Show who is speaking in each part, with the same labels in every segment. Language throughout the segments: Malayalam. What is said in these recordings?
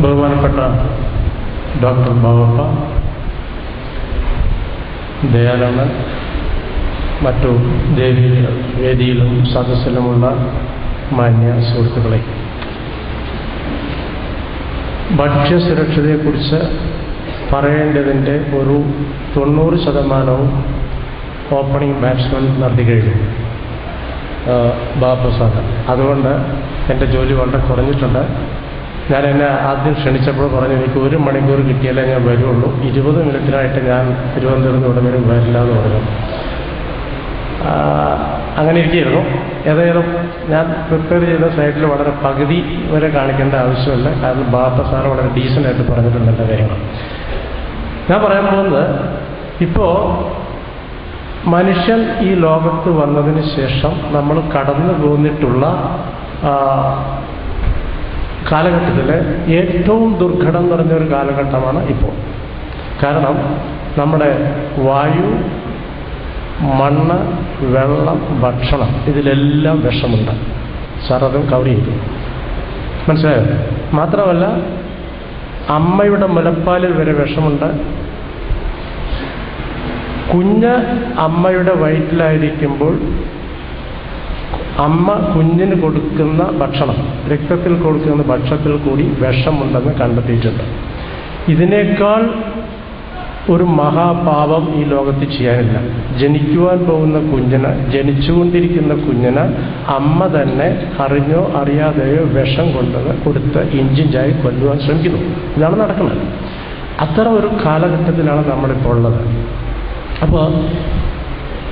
Speaker 1: ബഹുമാനപ്പെട്ട ഡോക്ടർ ബാവപ്പ, ദയാലണ്ണൻ, മറ്റു വേദിയിലും സദസ്സിലുമുള്ള മാന്യ സുഹൃത്തുക്കളെ, ഭക്ഷ്യസുരക്ഷതയെക്കുറിച്ച് പറയേണ്ടതിൻ്റെ ഒരു 90% ഓപ്പണിംഗ് ബാറ്റ്സ്മാൻ നടത്തി കഴിഞ്ഞു ബാബു സാർ. അതുകൊണ്ട് എൻ്റെ ജോലി വളരെ കുറഞ്ഞിട്ടുണ്ട്. ഞാൻ എന്നെ ആദ്യം ക്ഷണിച്ചപ്പോൾ പറഞ്ഞു എനിക്ക് 1 മണിക്കൂർ കിട്ടിയാലേ ഞാൻ വരുള്ളൂ, 20 മിനിറ്റിനായിട്ട് ഞാൻ തിരുവനന്തപുരത്ത് ഇവിടെ വരും വരില്ല എന്ന് പറഞ്ഞു. അങ്ങനെ ഇരിക്കുകയായിരുന്നു. ഏതായാലും ഞാൻ പ്രിപ്പയർ ചെയ്ത സൈഡിൽ വളരെ പകുതി വരെ കാണിക്കേണ്ട ആവശ്യമില്ല. കാരണം ബാബ സാറ് വളരെ ഡീസൻ്റായിട്ട് പറഞ്ഞിട്ടുണ്ട് എൻ്റെ കാര്യങ്ങൾ. ഞാൻ പറയാൻ പോകുന്നത്, ഇപ്പോൾ മനുഷ്യൻ ഈ ലോകത്ത് വന്നതിന് ശേഷം നമ്മൾ കടന്നു പോന്നിട്ടുള്ള കാലഘട്ടത്തിൽ ഏറ്റവും ദുർഘടം നിറഞ്ഞൊരു കാലഘട്ടമാണ് ഇപ്പോൾ. കാരണം നമ്മുടെ വായു, മണ്ണ്, വെള്ളം, ഭക്ഷണം, ഇതിലെല്ലാം വിഷമുണ്ട്. സാർ അതും കവർ ചെയ്തു, മനസ്സിലായോ? മാത്രമല്ല അമ്മയുടെ മുലപ്പാലിൽ വരെ വിഷമുണ്ട്. കുഞ്ഞ് അമ്മയുടെ വയറ്റിലായിരിക്കുമ്പോൾ അമ്മ കുഞ്ഞിന് കൊടുക്കുന്ന ഭക്ഷണം, രക്തത്തിൽ കൊടുക്കുന്ന ഭക്ഷണത്തിൽ കൂടി വിഷമുണ്ടെന്ന് കണ്ടെത്തിയിട്ടുണ്ട്. ഇതിനേക്കാൾ ഒരു മഹാപാപം ഈ ലോകത്ത് ചെയ്യാനില്ല. ജനിക്കുവാൻ പോകുന്ന കുഞ്ഞിന്, ജനിച്ചുകൊണ്ടിരിക്കുന്ന കുഞ്ഞിന് അമ്മ തന്നെ അറിഞ്ഞോ അറിയാതെയോ വിഷം കൊടുത്ത് ഇഞ്ചിഞ്ചായി കൊല്ലുവാൻ ശ്രമിക്കുന്നു. ഇതാണ് നടക്കുന്നത്. അത്തരം ഒരു കാലഘട്ടത്തിലാണ് നമ്മളിപ്പോൾ ഉള്ളത്. അപ്പോൾ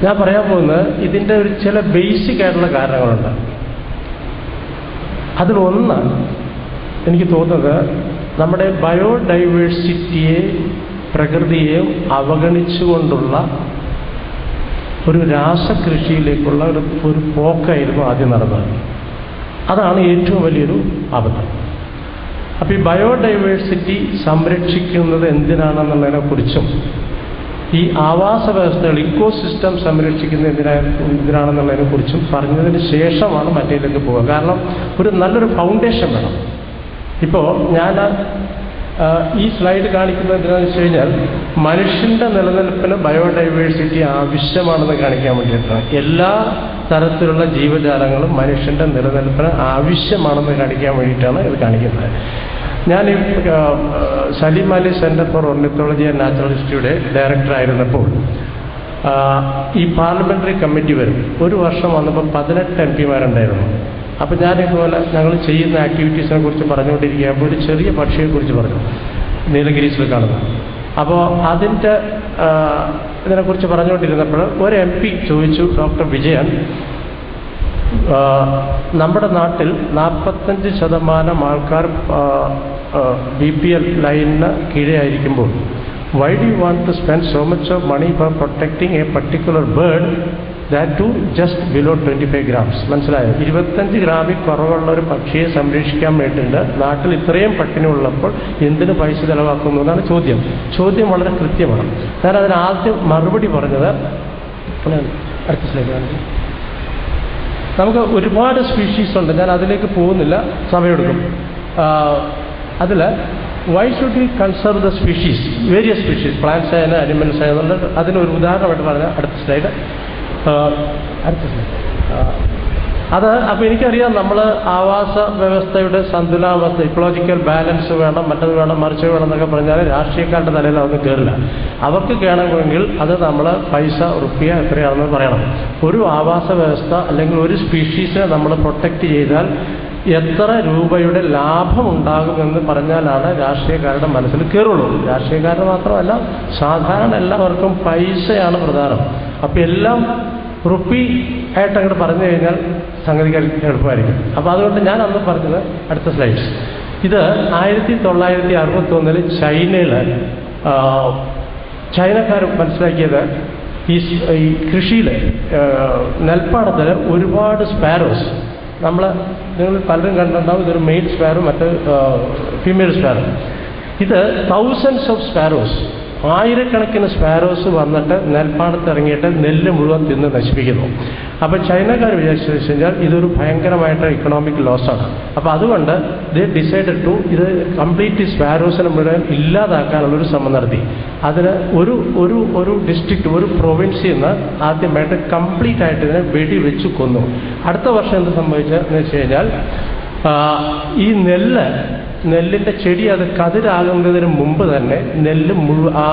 Speaker 1: ഞാൻ പറയാൻ പോകുന്നത്, ഇതിൻ്റെ ഒരു ചില ബേസിക് ആയിട്ടുള്ള കാരണങ്ങളുണ്ട്. അതിലൊന്ന് എനിക്ക് തോന്നുന്നത്, നമ്മുടെ ബയോഡൈവേഴ്സിറ്റിയെ, പ്രകൃതിയെ അവഗണിച്ചുകൊണ്ടുള്ള ഒരു രാസകൃഷിയിലേക്കുള്ള ഒരു പോക്കായിരുന്നു ആദ്യം നടന്നത്. അതാണ് ഏറ്റവും വലിയൊരു അബദ്ധം. അപ്പോൾ ഈ ബയോഡൈവേഴ്സിറ്റി സംരക്ഷിക്കുന്നത് എന്തിനാണെന്നുള്ളതിനെക്കുറിച്ചും ഈ ആവാസ വ്യവസ്ഥകൾ, ഇക്കോസിസ്റ്റം സംരക്ഷിക്കുന്ന എന്തിനാണെന്നുള്ളതിനെക്കുറിച്ചും പറഞ്ഞതിന് ശേഷമാണ് മറ്റേതിലേക്ക് പോവുക. കാരണം ഒരു നല്ലൊരു ഫൗണ്ടേഷൻ വേണം. ഇപ്പോൾ ഞാൻ ഈ സ്ലൈഡ് കാണിക്കുന്നത് എന്തിനാണെന്ന് വെച്ച് കഴിഞ്ഞാൽ, മനുഷ്യൻ്റെ നിലനിൽപ്പിന് ബയോഡൈവേഴ്സിറ്റി ആവശ്യമാണെന്ന് കാണിക്കാൻ വേണ്ടിയിട്ടാണ്. എല്ലാ തരത്തിലുള്ള ജീവജാലങ്ങളും മനുഷ്യൻ്റെ നിലനിൽപ്പിന് ആവശ്യമാണെന്ന് കാണിക്കാൻ വേണ്ടിയിട്ടാണ് ഇത് കാണിക്കുന്നത്. ഞാൻ ഈ Salim Ali centre for ornithology and natural ഹിസ്റ്ററിയുടെ ഡയറക്ടറായിരുന്നപ്പോൾ ഈ പാർലമെൻ്ററി കമ്മിറ്റി വരും. ഒരു വർഷം വന്നപ്പോൾ 18 MP-മാരുണ്ടായിരുന്നു. അപ്പോൾ ഞാനിതുപോലെ ഞങ്ങൾ ചെയ്യുന്ന ആക്ടിവിറ്റീസിനെ കുറിച്ച് പറഞ്ഞുകൊണ്ടിരിക്കുമ്പോൾ ഒരു ചെറിയ പക്ഷിയെക്കുറിച്ച് പറഞ്ഞു, നീലഗിരീസിൽ കാണുന്നത്. അപ്പോൾ അതിൻ്റെ ഇതിനെക്കുറിച്ച് പറഞ്ഞുകൊണ്ടിരുന്നപ്പോൾ ഒരു MP ചോദിച്ചു, ഡോക്ടർ വിജയൻ, നമ്മുടെ നാട്ടിൽ 45% ആൾക്കാർ BPL ലൈനിന് കീഴേ ആയിരിക്കുമ്പോൾ why do you want to spend so much of money for protecting a particular bird, that too just below 25 grams? മനസ്സിലായോ? 25 ഗ്രാമിൽ കുറവുള്ള ഒരു പക്ഷിയെ സംരക്ഷിക്കാൻ വേണ്ടിയിട്ട് നാട്ടിൽ ഇത്രയും പട്ടിണി ഉള്ളപ്പോൾ എന്തിന് പൈസ ചെലവാക്കുന്നു എന്നാണ് ചോദ്യം. ചോദ്യം വളരെ കൃത്യമാണ്. ഞാൻ അതിന് ആദ്യം മറുപടി പറഞ്ഞത്, അടുത്ത സ്ലൈഡ്, നമുക്ക് ഒരുപാട് സ്പീഷീസ് ഉണ്ട്. ഞാൻ അതിലേക്ക് പോകുന്നില്ല, സമയമെടുക്കും. അതിൽ why should we conserve the species, various species, plants ആയാലും അനിമൽസ് ആയാലും. അതിനൊരു ഉദാഹരണമായിട്ട് പറഞ്ഞാൽ അടുത്ത സ്ലൈഡ്. അത് അപ്പോൾ എനിക്കറിയാം, നമ്മൾ ആവാസ വ്യവസ്ഥയുടെ സന്തുലിതാവസ്ഥ, ഇക്കോളജിക്കൽ ബാലൻസ് വേണം, മറ്റത് വേണം, മറിച്ച് വേണം എന്നൊക്കെ പറഞ്ഞാൽ രാഷ്ട്രീയക്കാരുടെ തലയിൽ അതൊന്നും കയറില്ല. അവർക്ക് കേണമെങ്കിൽ അത് നമ്മൾ പൈസ, റുപ്യ എത്രയാണെന്ന് പറയണം. ഒരു ആവാസ വ്യവസ്ഥ അല്ലെങ്കിൽ ഒരു സ്പീഷീസിനെ നമ്മൾ പ്രൊട്ടക്റ്റ് ചെയ്താൽ എത്ര രൂപയുടെ ലാഭമുണ്ടാകുമെന്ന് പറഞ്ഞാലാണ് രാഷ്ട്രീയക്കാരുടെ മനസ്സിൽ കയറുള്ളൂ. രാഷ്ട്രീയക്കാരുടെ മാത്രമല്ല, സാധാരണ എല്ലാവർക്കും പൈസയാണ് പ്രധാനം. അപ്പോൾ എല്ലാം റുപ്പി ആയിട്ട് അങ്ങോട്ട് പറഞ്ഞു കഴിഞ്ഞാൽ സംഗതിക്ക് എളുപ്പമായിരിക്കും. അപ്പോൾ അതുകൊണ്ട് ഞാൻ അന്ന് പറഞ്ഞത്, അടുത്ത സ്ലൈഡ്സ്, ഇത് 1961 ചൈനയിൽ ചൈനക്കാർ മനസ്സിലാക്കിയത്, ഈ കൃഷിയിൽ നെൽപ്പാടത്തിൽ ഒരുപാട് സ്പാരോസ്, നിങ്ങൾ പലരും കണ്ടിട്ടുണ്ടാവും, ഇതൊരു മെയിൽ സ്പാരോ, മറ്റ് ഫീമെയിൽ സ്പാരോ. ഇത് 1000s of sparrows, ആയിരക്കണക്കിന് സ്പാരോസ് വന്നിട്ട് നെൽപ്പാടത്ത് ഇറങ്ങിയിട്ട് നെല്ല് മുഴുവൻ തിന്ന് നശിപ്പിക്കുന്നു. അപ്പോൾ ചൈനക്കാർ വിചാരിച്ചു കഴിഞ്ഞാൽ ഇതൊരു ഭയങ്കരമായിട്ട് ഇക്കണോമിക് ലോസാണ്. അപ്പോൾ അതുകൊണ്ട് ദേ ഡിസൈഡഡ് ടു ഇത് കംപ്ലീറ്റ് സ്പാരോസിനെ മുഴുവൻ ഇല്ലാതാക്കാനുള്ളൊരു ശ്രമം നടത്തി. അതിന് ഒരു ഡിസ്ട്രിക്റ്റ്, ഒരു പ്രൊവിൻസിൽ നിന്ന് ആദ്യമായിട്ട് കംപ്ലീറ്റ് ആയിട്ട് ഇതിനെ വെടിവെച്ച് കൊന്നു. അടുത്ത വർഷം എന്ത് സംഭവിച്ചതെന്ന് വെച്ച് കഴിഞ്ഞാൽ ഈ നെല്ലിൻ്റെ ചെടി അത് കതിരാകുന്നതിന് മുമ്പ് തന്നെ നെല്ല് മുഴുവൻ ആ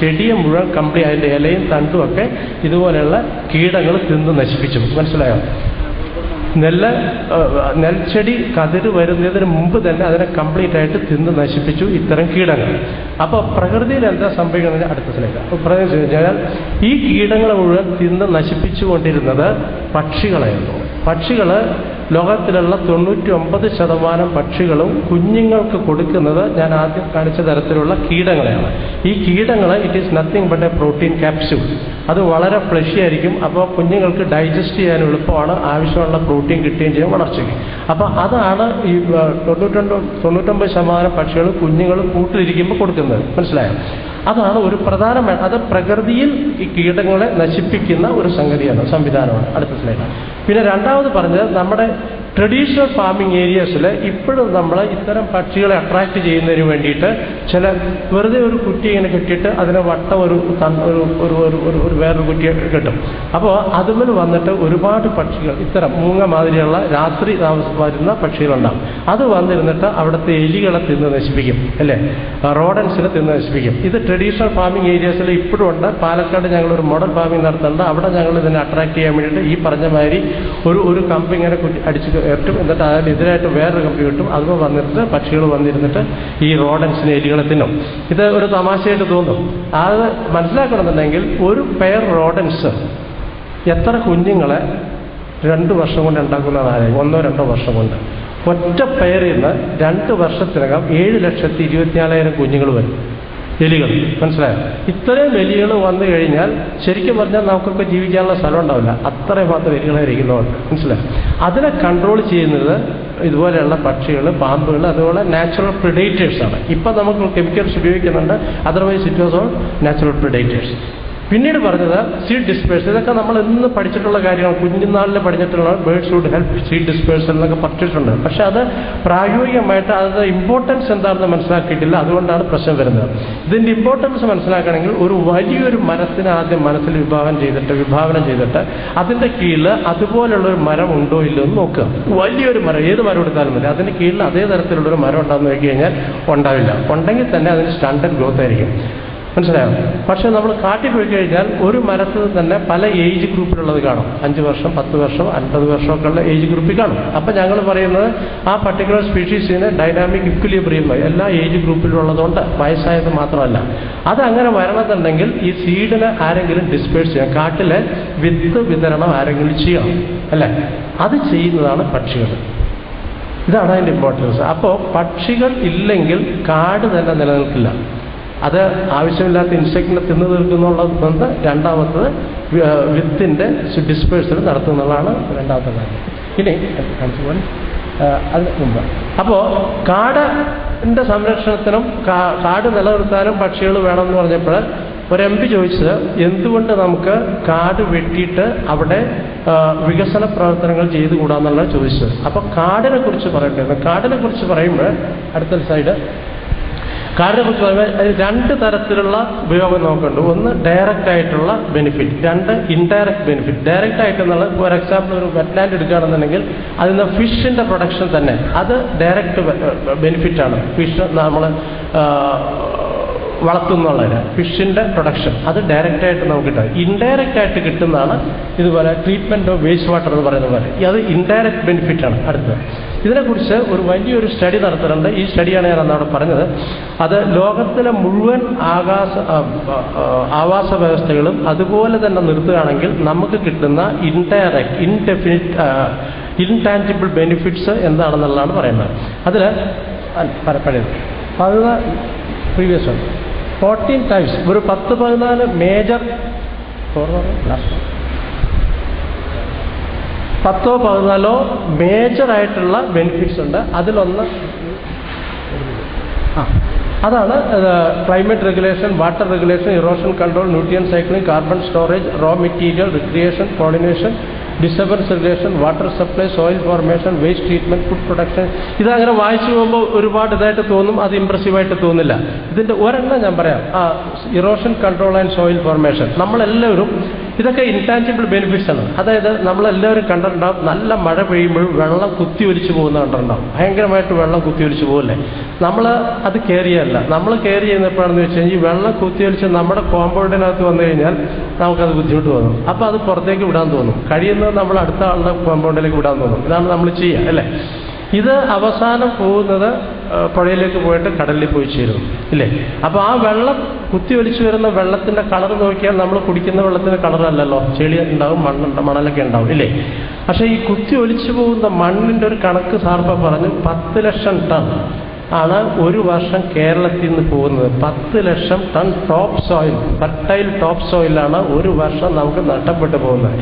Speaker 1: ചെടിയെ മുഴുവൻ കംപ്ലീറ്റ് അതിൻ്റെ ഇലയും തണ്ടും ഒക്കെ ഇതുപോലെയുള്ള കീടങ്ങൾ തിന്ന് നശിപ്പിച്ചു. മനസ്സിലായോ? നെൽച്ചെടി കതിര് വരുന്നതിന് മുമ്പ് തന്നെ അതിനെ കംപ്ലീറ്റ് ആയിട്ട് തിന്ന് നശിപ്പിച്ചു ഇത്തരം കീടങ്ങൾ. അപ്പോൾ പ്രകൃതിയിൽ എന്താ സംഭവിക്കുന്നത്? അടുത്ത സ്ലൈഡ്. അപ്പോൾ പറഞ്ഞു കഴിഞ്ഞാൽ ഈ കീടങ്ങളെ മുഴുവൻ തിന്ന് നശിപ്പിച്ചുകൊണ്ടിരുന്നത് പക്ഷികളായിരുന്നു. പക്ഷികൾ ലോകത്തിലുള്ള 99% പക്ഷികളും കുഞ്ഞുങ്ങൾക്ക് കൊടുക്കുന്നത് ഞാൻ ആദ്യം കാണിച്ച തരത്തിലുള്ള കീടങ്ങളെയാണ്. ഈ കീടങ്ങൾ it is nothing but A protein capsule. അത് വളരെ ഫ്ലഷി ആയിരിക്കും. അപ്പോൾ കുഞ്ഞുങ്ങൾക്ക് ഡൈജസ്റ്റ് ചെയ്യാൻ എളുപ്പമാണ്, ആവശ്യമുള്ള പ്രോട്ടീൻ കിട്ടുകയും ചെയ്യും വളർച്ചയ്ക്ക്. അപ്പോൾ അതാണ് ഈ 99% പക്ഷികൾ കുഞ്ഞുങ്ങൾ കൂട്ടിലിരിക്കുമ്പോൾ കൊടുക്കുന്നത്. മനസ്സിലായോ? അതാണ് ഒരു പ്രധാനമായ, അത് പ്രകൃതിയിൽ ഈ കീടങ്ങളെ നശിപ്പിക്കുന്ന ഒരു സംവിധാനമാണ്. അടുത്ത സ്ലൈഡാണ്. പിന്നെ രണ്ടാമത് പറഞ്ഞത് നമ്മുടെ ട്രഡീഷണൽ ഫാമിംഗ് ഏരിയാസിൽ ഇപ്പോഴും നമ്മൾ ഇത്തരം പക്ഷികളെ അട്രാക്റ്റ് ചെയ്യുന്നതിന് വേണ്ടിയിട്ട് ചില വെറുതെ ഒരു കുറ്റി ഇങ്ങനെ കെട്ടിയിട്ട് അതിനെ വട്ടം ഒരു വേറൊരു കുറ്റി കെട്ടും. അപ്പോൾ അതുമേൽ വന്നിട്ട് ഒരുപാട് പക്ഷികൾ ഇത്തരം മൂങ്ങ മാതിരിയുള്ള രാത്രി വരുന്ന പക്ഷികളുണ്ടാകും. അത് വന്നിരുന്നിട്ട് അവിടുത്തെ എലികളെ തിന്ന് നശിപ്പിക്കും, അല്ലേ? റോഡൻസിനെ തിന്ന് നശിപ്പിക്കും. ഇത് ട്രഡീഷണൽ ഫാമിംഗ് ഏരിയാസിൽ ഇപ്പോഴും ഉണ്ട്. പാലക്കാട് ഞങ്ങളൊരു മോഡൽ ഫാമിംഗ് നടത്തുന്നുണ്ട്. അവിടെ ഞങ്ങൾ ഇതിനെ അട്രാക്റ്റ് ചെയ്യാൻ വേണ്ടിയിട്ട് ഈ പറഞ്ഞ മാതിരി ഒരു കമ്പ് ഇങ്ങനെ അടിച്ച് ഏറ്റും, എന്നിട്ട് അതിനെതിരായിട്ട് വേറൊരു കമ്പി കിട്ടും. അതുപോലെ വന്നിട്ട് പക്ഷികൾ വന്നിരുന്നിട്ട് ഈ റോഡൻസിനെ എലികളെ തിന്നും. ഇത് ഒരു തമാശയായിട്ട് തോന്നും. അത് മനസ്സിലാക്കണമെന്നുണ്ടെങ്കിൽ ഒരു പെയർ റോഡൻസ് എത്ര കുഞ്ഞുങ്ങളെ 2 വർഷം കൊണ്ട് ഉണ്ടാക്കുന്നതാണ്? 1-2 വർഷം കൊണ്ട്. ഒറ്റ പെയറിൽ നിന്ന് 2 വർഷത്തിനകം 7,24,000 കുഞ്ഞുങ്ങൾ വരും, എലികൾ. മനസ്സിലായോ? ഇത്രയും എലികൾ വന്നു കഴിഞ്ഞാൽ ശരിക്കും പറഞ്ഞാൽ നമുക്കൊക്കെ ജീവിക്കാനുള്ള സ്ഥലം ഉണ്ടാവില്ല. അത്രയും മാത്രം എലികളായിരിക്കുന്നതുകൊണ്ട്. മനസ്സിലായോ? അതിനെ കൺട്രോൾ ചെയ്യുന്നത് ഇതുപോലെയുള്ള പക്ഷികൾ, പാമ്പുകൾ, അതുപോലെ നാച്ചുറൽ പ്രിഡേറ്റേഴ്സാണ്. ഇപ്പം നമുക്ക് കെമിക്കൽസ് ഉപയോഗിക്കുന്നുണ്ട്. Otherwise it was all natural predators. പിന്നീട് പറഞ്ഞത് സീഡ് ഡിസ്പേഴ്സൽ. ഇതൊക്കെ നമ്മൾ ഇന്ന് പഠിച്ചിട്ടുള്ള കാര്യങ്ങൾ, കുഞ്ഞുനാളിൽ പഠിച്ചിട്ടുള്ള birds would help seed dispersal എന്നൊക്കെ പഠിച്ചിട്ടുണ്ട്. പക്ഷെ അത് പ്രായോഗികമായിട്ട് അതിൻ്റെ ഇമ്പോർട്ടൻസ് എന്താണെന്ന് മനസ്സിലാക്കിയിട്ടില്ല. അതുകൊണ്ടാണ് പ്രശ്നം വരുന്നത്. ഇതിൻ്റെ ഇമ്പോർട്ടൻസ് മനസ്സിലാക്കണമെങ്കിൽ ഒരു വലിയൊരു മരത്തിന് ആദ്യം മനസ്സിൽ വിഭാവനം ചെയ്തിട്ട് അതിൻ്റെ കീഴിൽ അതുപോലുള്ളൊരു മരം ഉണ്ടോ ഇല്ലോ എന്ന് നോക്കുക. വലിയൊരു മരം, ഏത് മരം എടുത്താലും മതി, അതിൻ്റെ കീഴിൽ അതേ തരത്തിലുള്ളൊരു മരം ഉണ്ടാകുന്ന നോക്കി കഴിഞ്ഞാൽ ഉണ്ടാവില്ല. ഉണ്ടെങ്കിൽ തന്നെ അതിന് സ്റ്റാൻഡേർഡ് ഗ്രോത്ത് ആയിരിക്കും. മനസ്സിലായോ? പക്ഷെ നമ്മൾ കാട്ടിൽ പോയി കഴിഞ്ഞാൽ ഒരു മരത്തിൽ തന്നെ പല ഏജ് ഗ്രൂപ്പിലുള്ളത് കാണും. 5 വർഷം, 10 വർഷം, 50 വർഷമൊക്കെ ഉള്ള ഏജ് ഗ്രൂപ്പിൽ കാണും. അപ്പം ഞങ്ങൾ പറയുന്നത് ആ പർട്ടിക്കുലർ സ്പീഷീസിന് ഡൈനാമിക് ഇക്വിലിബ്രിയം എല്ലാ ഏജ് ഗ്രൂപ്പിലുള്ളതുകൊണ്ട് വയസ്സായത് മാത്രമല്ല. അതങ്ങനെ വരണമെന്നുണ്ടെങ്കിൽ ഈ സീഡിനെ ആരെങ്കിലും ഡിസ്പേഴ്സ് ചെയ്യണം. കാട്ടിലെ വിത്ത് വിതരണം ആരെങ്കിലും ചെയ്യണം, അല്ലേ? അത് ചെയ്യുന്നതാണ് പക്ഷികൾ. ഇതാണ് അതിൻ്റെ ഇമ്പോർട്ടൻസ്. അപ്പോൾ പക്ഷികൾ ഇല്ലെങ്കിൽ കാട് തന്നെ നിലനിൽക്കില്ല. അത് ആവശ്യമില്ലാത്ത ഇൻസെക്റ്റിനെ തിന്നു തീർക്കുന്നുള്ളത്. രണ്ടാമത്തത് വിത്തിൻ്റെ ഡിസ്പേഴ്സൽ നടത്തുന്നതാണ് രണ്ടാമത്തെ കാര്യം. ഇനി അത് മുമ്പ് അപ്പോൾ കാടിൻ്റെ സംരക്ഷണത്തിനും കാട് നിലനിർത്താനും പക്ഷികൾ വേണമെന്ന് പറഞ്ഞപ്പോൾ ഒരു MP ചോദിച്ചത് എന്തുകൊണ്ട് നമുക്ക് കാട് വെട്ടിയിട്ട് അവിടെ വികസന പ്രവർത്തനങ്ങൾ ചെയ്തുകൂടാന്നുള്ളത് ചോദിച്ചത്. അപ്പോൾ കാടിനെ കുറിച്ച് പറയട്ടെ. കാടിനെ കുറിച്ച് പറയുമ്പോൾ അടുത്ത സൈഡ് കാടിനെ കുറിച്ച് പറയുമ്പോൾ 2 തരത്തിലുള്ള ഉപയോഗം നോക്കുന്നുണ്ട്. ഒന്ന് ഡയറക്റ്റ് ആയിട്ടുള്ള ബെനിഫിറ്റ്, 2 ഇൻഡയറക്റ്റ് ബെനിഫിറ്റ്. ഡയറക്റ്റ് ആയിട്ടെന്നുള്ള ഫോർ എക്സാമ്പിൾ ഒരു വെറ്റ്ലാൻഡ് എടുക്കുകയാണെന്നുണ്ടെങ്കിൽ അതിൽ നിന്ന് ഫിഷിൻ്റെ പ്രൊഡക്ഷൻ തന്നെ അത് ഡയറക്റ്റ് ബെനിഫിറ്റാണ്. ഫിഷ് നമ്മൾ വളർത്തുന്നുള്ളതിന് ഫിഷിൻ്റെ പ്രൊഡക്ഷൻ അത് ഡയറക്റ്റായിട്ട് നമുക്ക് കിട്ടും. ഇൻഡയറക്റ്റ് ആയിട്ട് കിട്ടുന്നതാണ് ഇതുപോലെ ട്രീറ്റ്മെൻറ്റ് ഓഫ് വേസ്റ്റ് വാട്ടർ എന്ന് പറയുന്ന പോലെ. അത് ഇൻഡയറക്റ്റ് ബെനിഫിറ്റാണ്. അടുത്തത് ഇതിനെക്കുറിച്ച് ഒരു വലിയൊരു സ്റ്റഡി നടത്തുന്നുണ്ട്. ഈ സ്റ്റഡിയാണ് ഞാൻ അന്നവിടെ പറഞ്ഞത്. അത് ലോകത്തിലെ മുഴുവൻ ആവാസ വ്യവസ്ഥകളും അതുപോലെ തന്നെ നിർത്തുകയാണെങ്കിൽ നമുക്ക് കിട്ടുന്ന ഇൻടാഞ്ചിബിൾ ബെനിഫിറ്റ്സ് എന്താണെന്നുള്ളതാണ് പറയുന്നത്. അതിൽ പഴയത് പ്രീവിയസ് 14 ടൈംസ് ഒരു 10-14 മേജർ 10-14 മേജറായിട്ടുള്ള ബെനിഫിറ്റ്സ് ഉണ്ട്. അതിലൊന്ന് അതാണ് climate regulation, water regulation, erosion control, nutrient cycling, carbon storage, raw material, recreation, pollination, disturbance regulation, water supply, soil formation, waste treatment, food production. ഇതങ്ങനെ വായിച്ചു പോകുമ്പോൾ ഒരുപാട് ഇതായിട്ട് തോന്നും, അത് ഇംപ്രസീവായിട്ട് തോന്നില്ല. ഇതിൻ്റെ ഒരെണ്ണം ഞാൻ പറയാം, erosion control and soil formation. നമ്മളെല്ലാവരും ഇതൊക്കെ ഇൻടാഞ്ചിബിൾ ബെനിഫിറ്റ്സ് ആണ്. അതായത് നമ്മളെല്ലാവരും കണ്ടിട്ടുണ്ടാവും, നല്ല മഴ പെയ്യുമ്പോഴും വെള്ളം കുത്തി ഒലിച്ച് പോകുന്ന കണ്ടിട്ടുണ്ടാവും. ഭയങ്കരമായിട്ട് വെള്ളം കുത്തി ഒലിച്ച് പോകില്ലേ? നമ്മൾ അത് കെയർ ചെയ്യാറില്ല. നമ്മൾ കെയർ ചെയ്യുന്നപ്പോഴാണെന്ന് വെച്ച് കഴിഞ്ഞാൽ ഈ വെള്ളം കുത്തി ഒലിച്ച് നമ്മുടെ കോമ്പൗണ്ടിനകത്ത് വന്നു കഴിഞ്ഞാൽ നമുക്കത് ബുദ്ധിമുട്ട് തോന്നും. അപ്പോൾ അത് പുറത്തേക്ക് വിടാൻ തോന്നും. കഴിയുന്നത് നമ്മൾ അടുത്ത ആളുടെ കോമ്പൗണ്ടിലേക്ക് വിടാൻ തോന്നും. ഇതാണ് നമ്മൾ ചെയ്യുക, അല്ലേ? ഇത് അവസാനം പോകുന്നത് പുഴയിലേക്ക് പോയിട്ട് കടലിൽ പോയി ചേരും, ഇല്ലേ? അപ്പോൾ ആ വെള്ളം കുത്തി ഒലിച്ചു വരുന്ന വെള്ളത്തിൻ്റെ കളർ നോക്കിയാൽ നമ്മൾ കുടിക്കുന്ന വെള്ളത്തിൻ്റെ കളറല്ലല്ലോ. ചെളി ഉണ്ടാവും, മണലൊക്കെ ഉണ്ടാവും, ഇല്ലേ? പക്ഷേ ഈ കുത്തി ഒലിച്ചു പോകുന്ന മണ്ണിൻ്റെ ഒരു കണക്ക് സാർപ്പ പറഞ്ഞു, 10 ലക്ഷം ടൺ ആണ് ഒരു വർഷം കേരളത്തിൽ നിന്ന് പോകുന്നത്. 10 ലക്ഷം ton top soil, fertile top സോയിലാണ് ഒരു വർഷം നമുക്ക് നഷ്ടപ്പെട്ടു പോകുന്നത്.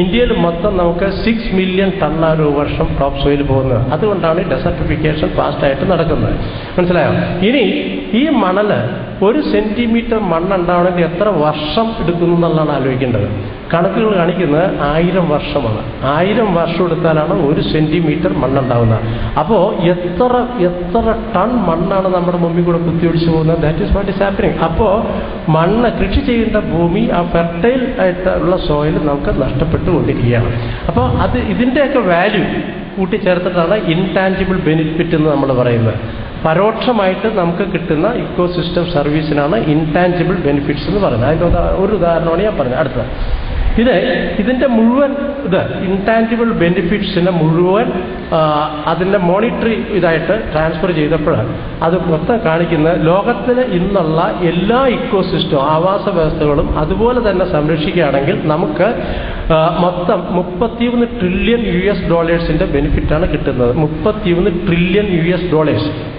Speaker 1: ഇന്ത്യയിൽ മൊത്തം നമുക്ക് 6 മില്യൺ ടണ്ണാണ് ഒരു വർഷം ടോപ്പ് സോയിൽ പോകുന്നത്. അതുകൊണ്ടാണ് ഈ ഡെസർട്ടിഫിക്കേഷൻ ഫാസ്റ്റായിട്ട് നടക്കുന്നത്. മനസ്സിലായോ? ഇനി ഈ മണല് 1 സെന്റിമീറ്റർ മണ്ണുണ്ടാവണമെങ്കിൽ എത്ര വർഷം എടുക്കുന്നു എന്നുള്ളതാണ് ആലോചിക്കേണ്ടത്. കണക്കുകൾ കാണിക്കുന്നത് 1000 വർഷമാണ്. 1000 വർഷം എടുത്താലാണ് 1 സെന്റിമീറ്റർ മണ്ണുണ്ടാവുന്നത്. അപ്പോൾ എത്ര ടൺ മണ്ണാണ് നമ്മുടെ മുമ്പിൽ കൂടെ കുത്തിയൊഴിച്ചു പോകുന്നത്? That is what is happening. അപ്പോൾ മണ്ണ്, കൃഷി ചെയ്യേണ്ട ഭൂമി, ആ ഫെർട്ടൈൽ ആയിട്ടുള്ള സോയിൽ നമുക്ക് നഷ്ടപ്പെട്ടുകൊണ്ടിരിക്കുകയാണ്. അപ്പോൾ ഇതിൻ്റെയൊക്കെ വാല്യൂ കൂട്ടിച്ചേർത്തിട്ടാണ് ഇൻടാഞ്ചിബിൾ ബെനിഫിറ്റ് എന്ന് നമ്മൾ പറയുന്നത്. പരോക്ഷമായിട്ട് നമുക്ക് കിട്ടുന്ന ഇക്കോസിസ്റ്റം സർവീസിനാണ് ഇൻടാഞ്ചിബിൾ ബെനിഫിറ്റ്സ് എന്ന് പറയുന്നത്. അതിൻ്റെ ഒരു ഉദാഹരണമാണ് ഞാൻ പറഞ്ഞത്. അടുത്ത ഇതിൻ്റെ മുഴുവൻ ഇൻടാഞ്ചിബിൾ ബെനിഫിറ്റ്സിനെ മുഴുവൻ അതിൻ്റെ മോണിറ്ററി ഇതായിട്ട് ട്രാൻസ്ഫർ ചെയ്തപ്പോഴാണ് അത് മൊത്തം കാണിക്കുന്നത് ലോകത്തിൽ ഇന്നുള്ള എല്ലാ ഇക്കോസിസ്റ്റവും, ആവാസ വ്യവസ്ഥകളും അതുപോലെ തന്നെ സംരക്ഷിക്കുകയാണെങ്കിൽ നമുക്ക് മൊത്തം $31 ട്രില്യൺ ബെനിഫിറ്റാണ് കിട്ടുന്നത്. $31 ട്രില്യൺ.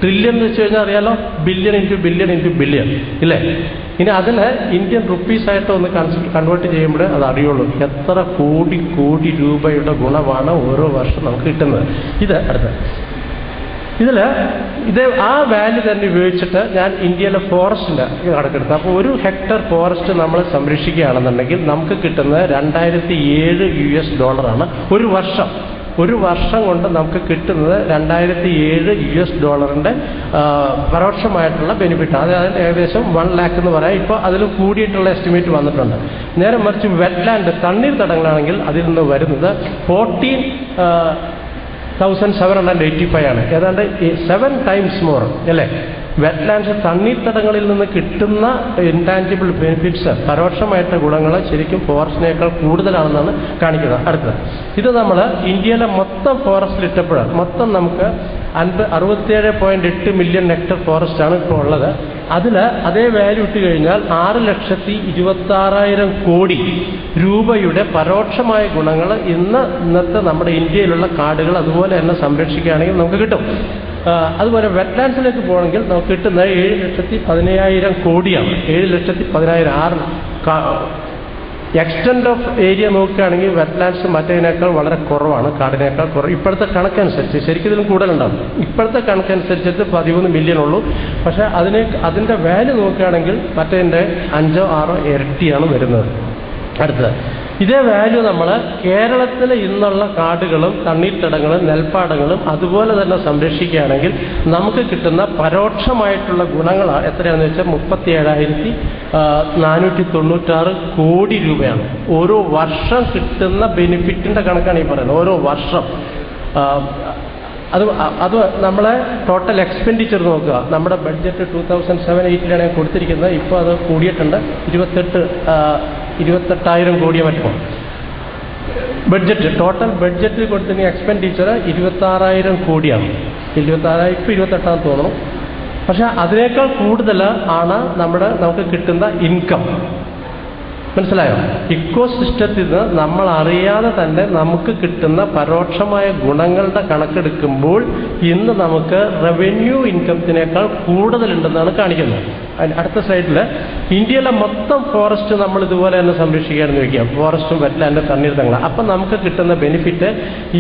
Speaker 1: ട്രില്യൺ എന്ന് വെച്ച് കഴിഞ്ഞാൽ അറിയാലോ, billion into billion into billion, ഇല്ലേ? ഇനി അതിന് ഇന്ത്യൻ റുപ്പീസായിട്ട് ഒന്ന് കൺവേർട്ട് ചെയ്യുമ്പോൾ അത് അറിയുള്ളൂ എത്ര കോടി രൂപയുടെ ഗുണമാണ് ഓരോ വർഷം നമുക്ക് കിട്ടുന്നത്. ഇതിൽ ആ വാല്യൂ തന്നെ ഉപയോഗിച്ചിട്ട് ഞാൻ ഇന്ത്യയിലെ ഫോറസ്റ്റിൻ്റെ കണക്കെടുത്തു. അപ്പോൾ 1 ഹെക്ടർ ഫോറസ്റ്റ് നമ്മൾ സംരക്ഷിക്കുകയാണെന്നുണ്ടെങ്കിൽ നമുക്ക് കിട്ടുന്നത് $2007 ഒരു വർഷം കൊണ്ട് നമുക്ക് കിട്ടുന്നത് $2007 പരോക്ഷമായിട്ടുള്ള ബെനിഫിറ്റാണ്. അതായത് ഏകദേശം 1 lakh എന്ന് പറയാം. ഇപ്പോൾ അതിൽ കൂടിയിട്ടുള്ള എസ്റ്റിമേറ്റ് വന്നിട്ടുണ്ട്. നേരെ മറിച്ച് വെറ്റ്ലാൻഡ്, തണ്ണീർത്തടങ്ങളാണെങ്കിൽ അതിൽ നിന്ന് വരുന്നത് 14,785 ആണ്. ഏതാണ്ട് 7 times മോർ, അല്ലേ? വെറ്റ്ലാൻഡ്സ്, തണ്ണീർത്തടങ്ങളിൽ നിന്ന് കിട്ടുന്ന ഇൻടാഞ്ചിബിൾ ബെനിഫിറ്റ്സ്, പരോക്ഷമായിട്ട് ഗുണങ്ങൾ ശരിക്കും ഫോറസ്റ്റിനേക്കാൾ കൂടുതലാണെന്നാണ് കാണിക്കുന്നത്. അടുത്തത് ഇത് നമ്മൾ ഇന്ത്യയിലെ മൊത്തം ഫോറസ്റ്റിലിട്ടപ്പോഴാണ് മൊത്തം നമുക്ക് 67.8 മില്യൺ ഹെക്ടർ ഫോറസ്റ്റാണ് ഇപ്പോൾ ഉള്ളത്. അതിൽ അതേ വാല്യൂ ഇട്ട് കഴിഞ്ഞാൽ 6,26,000 കോടി രൂപയുടെ പരോക്ഷമായ ഗുണങ്ങൾ ഇന്നത്തെ നമ്മുടെ ഇന്ത്യയിലുള്ള കാടുകൾ അതുപോലെ തന്നെ സംരക്ഷിക്കുകയാണെങ്കിൽ നമുക്ക് കിട്ടും. അതുപോലെ വെറ്റ്ലാൻഡ്സിലേക്ക് പോകണമെങ്കിൽ നമുക്ക് കിട്ടുന്നത് 7,15,000 കോടിയാണ്. 7,10,000. എക്സ്റ്റെൻഡ് ഓഫ് ഏരിയ നോക്കുകയാണെങ്കിൽ വെറ്റ്ലാൻഡ്സ് മറ്റേതിനേക്കാൾ വളരെ കുറവാണ്, കാടിനേക്കാൾ കുറവ്. ഇപ്പോഴത്തെ കണക്കനുസരിച്ച് ശരിക്കും ഇതിലും കൂടുതലുണ്ടാവും. ഇപ്പോഴത്തെ കണക്കനുസരിച്ചിട്ട് 13 മില്യൺ ഉള്ളൂ. പക്ഷേ അതിൻ്റെ വാല്യൂ നോക്കുകയാണെങ്കിൽ മറ്റേതിൻ്റെ 5-6 ഇരട്ടിയാണ് വരുന്നത്. അടുത്തത് ഇതേ വാല്യൂ നമ്മൾ കേരളത്തിൽ ഇന്നുള്ള കാടുകളും തണ്ണീർത്തടങ്ങളും നെൽപ്പാടങ്ങളും അതുപോലെ തന്നെ സംരക്ഷിക്കുകയാണെങ്കിൽ നമുക്ക് കിട്ടുന്ന പരോക്ഷമായിട്ടുള്ള ഗുണങ്ങൾ എത്രയാണെന്ന് വെച്ചാൽ 37,496 കോടി രൂപയാണ്. ഓരോ വർഷം കിട്ടുന്ന ബെനിഫിറ്റിൻ്റെ കണക്കാണ് ഈ പറയുന്നത്. ഓരോ വർഷം അത് നമ്മളെ ടോട്ടൽ എക്സ്പെൻഡിച്ചർ നോക്കുക. നമ്മുടെ ബഡ്ജറ്റ് 2007-8 കൊടുത്തിരിക്കുന്നത്. ഇപ്പോൾ അത് കൂടിയിട്ടുണ്ട്, 28,000 കോടിയെ മറ്റുമോ ബഡ്ജറ്റ്. ടോട്ടൽ ബഡ്ജറ്റിൽ കൊടുത്തിരിക്കുന്ന എക്സ്പെൻഡിച്ചർ 26,000 കോടിയാണ്. 26,000 ഇപ്പോൾ 28,000 തോന്നുന്നു. പക്ഷേ അതിനേക്കാൾ കൂടുതൽ ആണ് നമുക്ക് കിട്ടുന്ന ഇൻകം. മനസ്സിലായോ? ഇക്കോസിസ്റ്റത്തിൽ നിന്ന് നമ്മൾ അറിയാതെ തന്നെ നമുക്ക് കിട്ടുന്ന പരോക്ഷമായ ഗുണങ്ങളുടെ കണക്കെടുക്കുമ്പോൾ ഇന്ന് നമുക്ക് റവന്യൂ ഇൻകത്തിനേക്കാൾ കൂടുതലുണ്ടെന്നാണ് കാണിക്കുന്നത്. അടുത്ത സ്ലൈഡിൽ ഇന്ത്യയിലെ മൊത്തം ഫോറസ്റ്റ് നമ്മൾ ഇതുപോലെ തന്നെ സംരക്ഷിക്കുകയാണെന്ന് വയ്ക്കാം, ഫോറസ്റ്റും വെറ്റ്ലാൻഡ് തണ്ണീർത്തടങ്ങൾ. അപ്പം നമുക്ക് കിട്ടുന്ന ബെനിഫിറ്റ്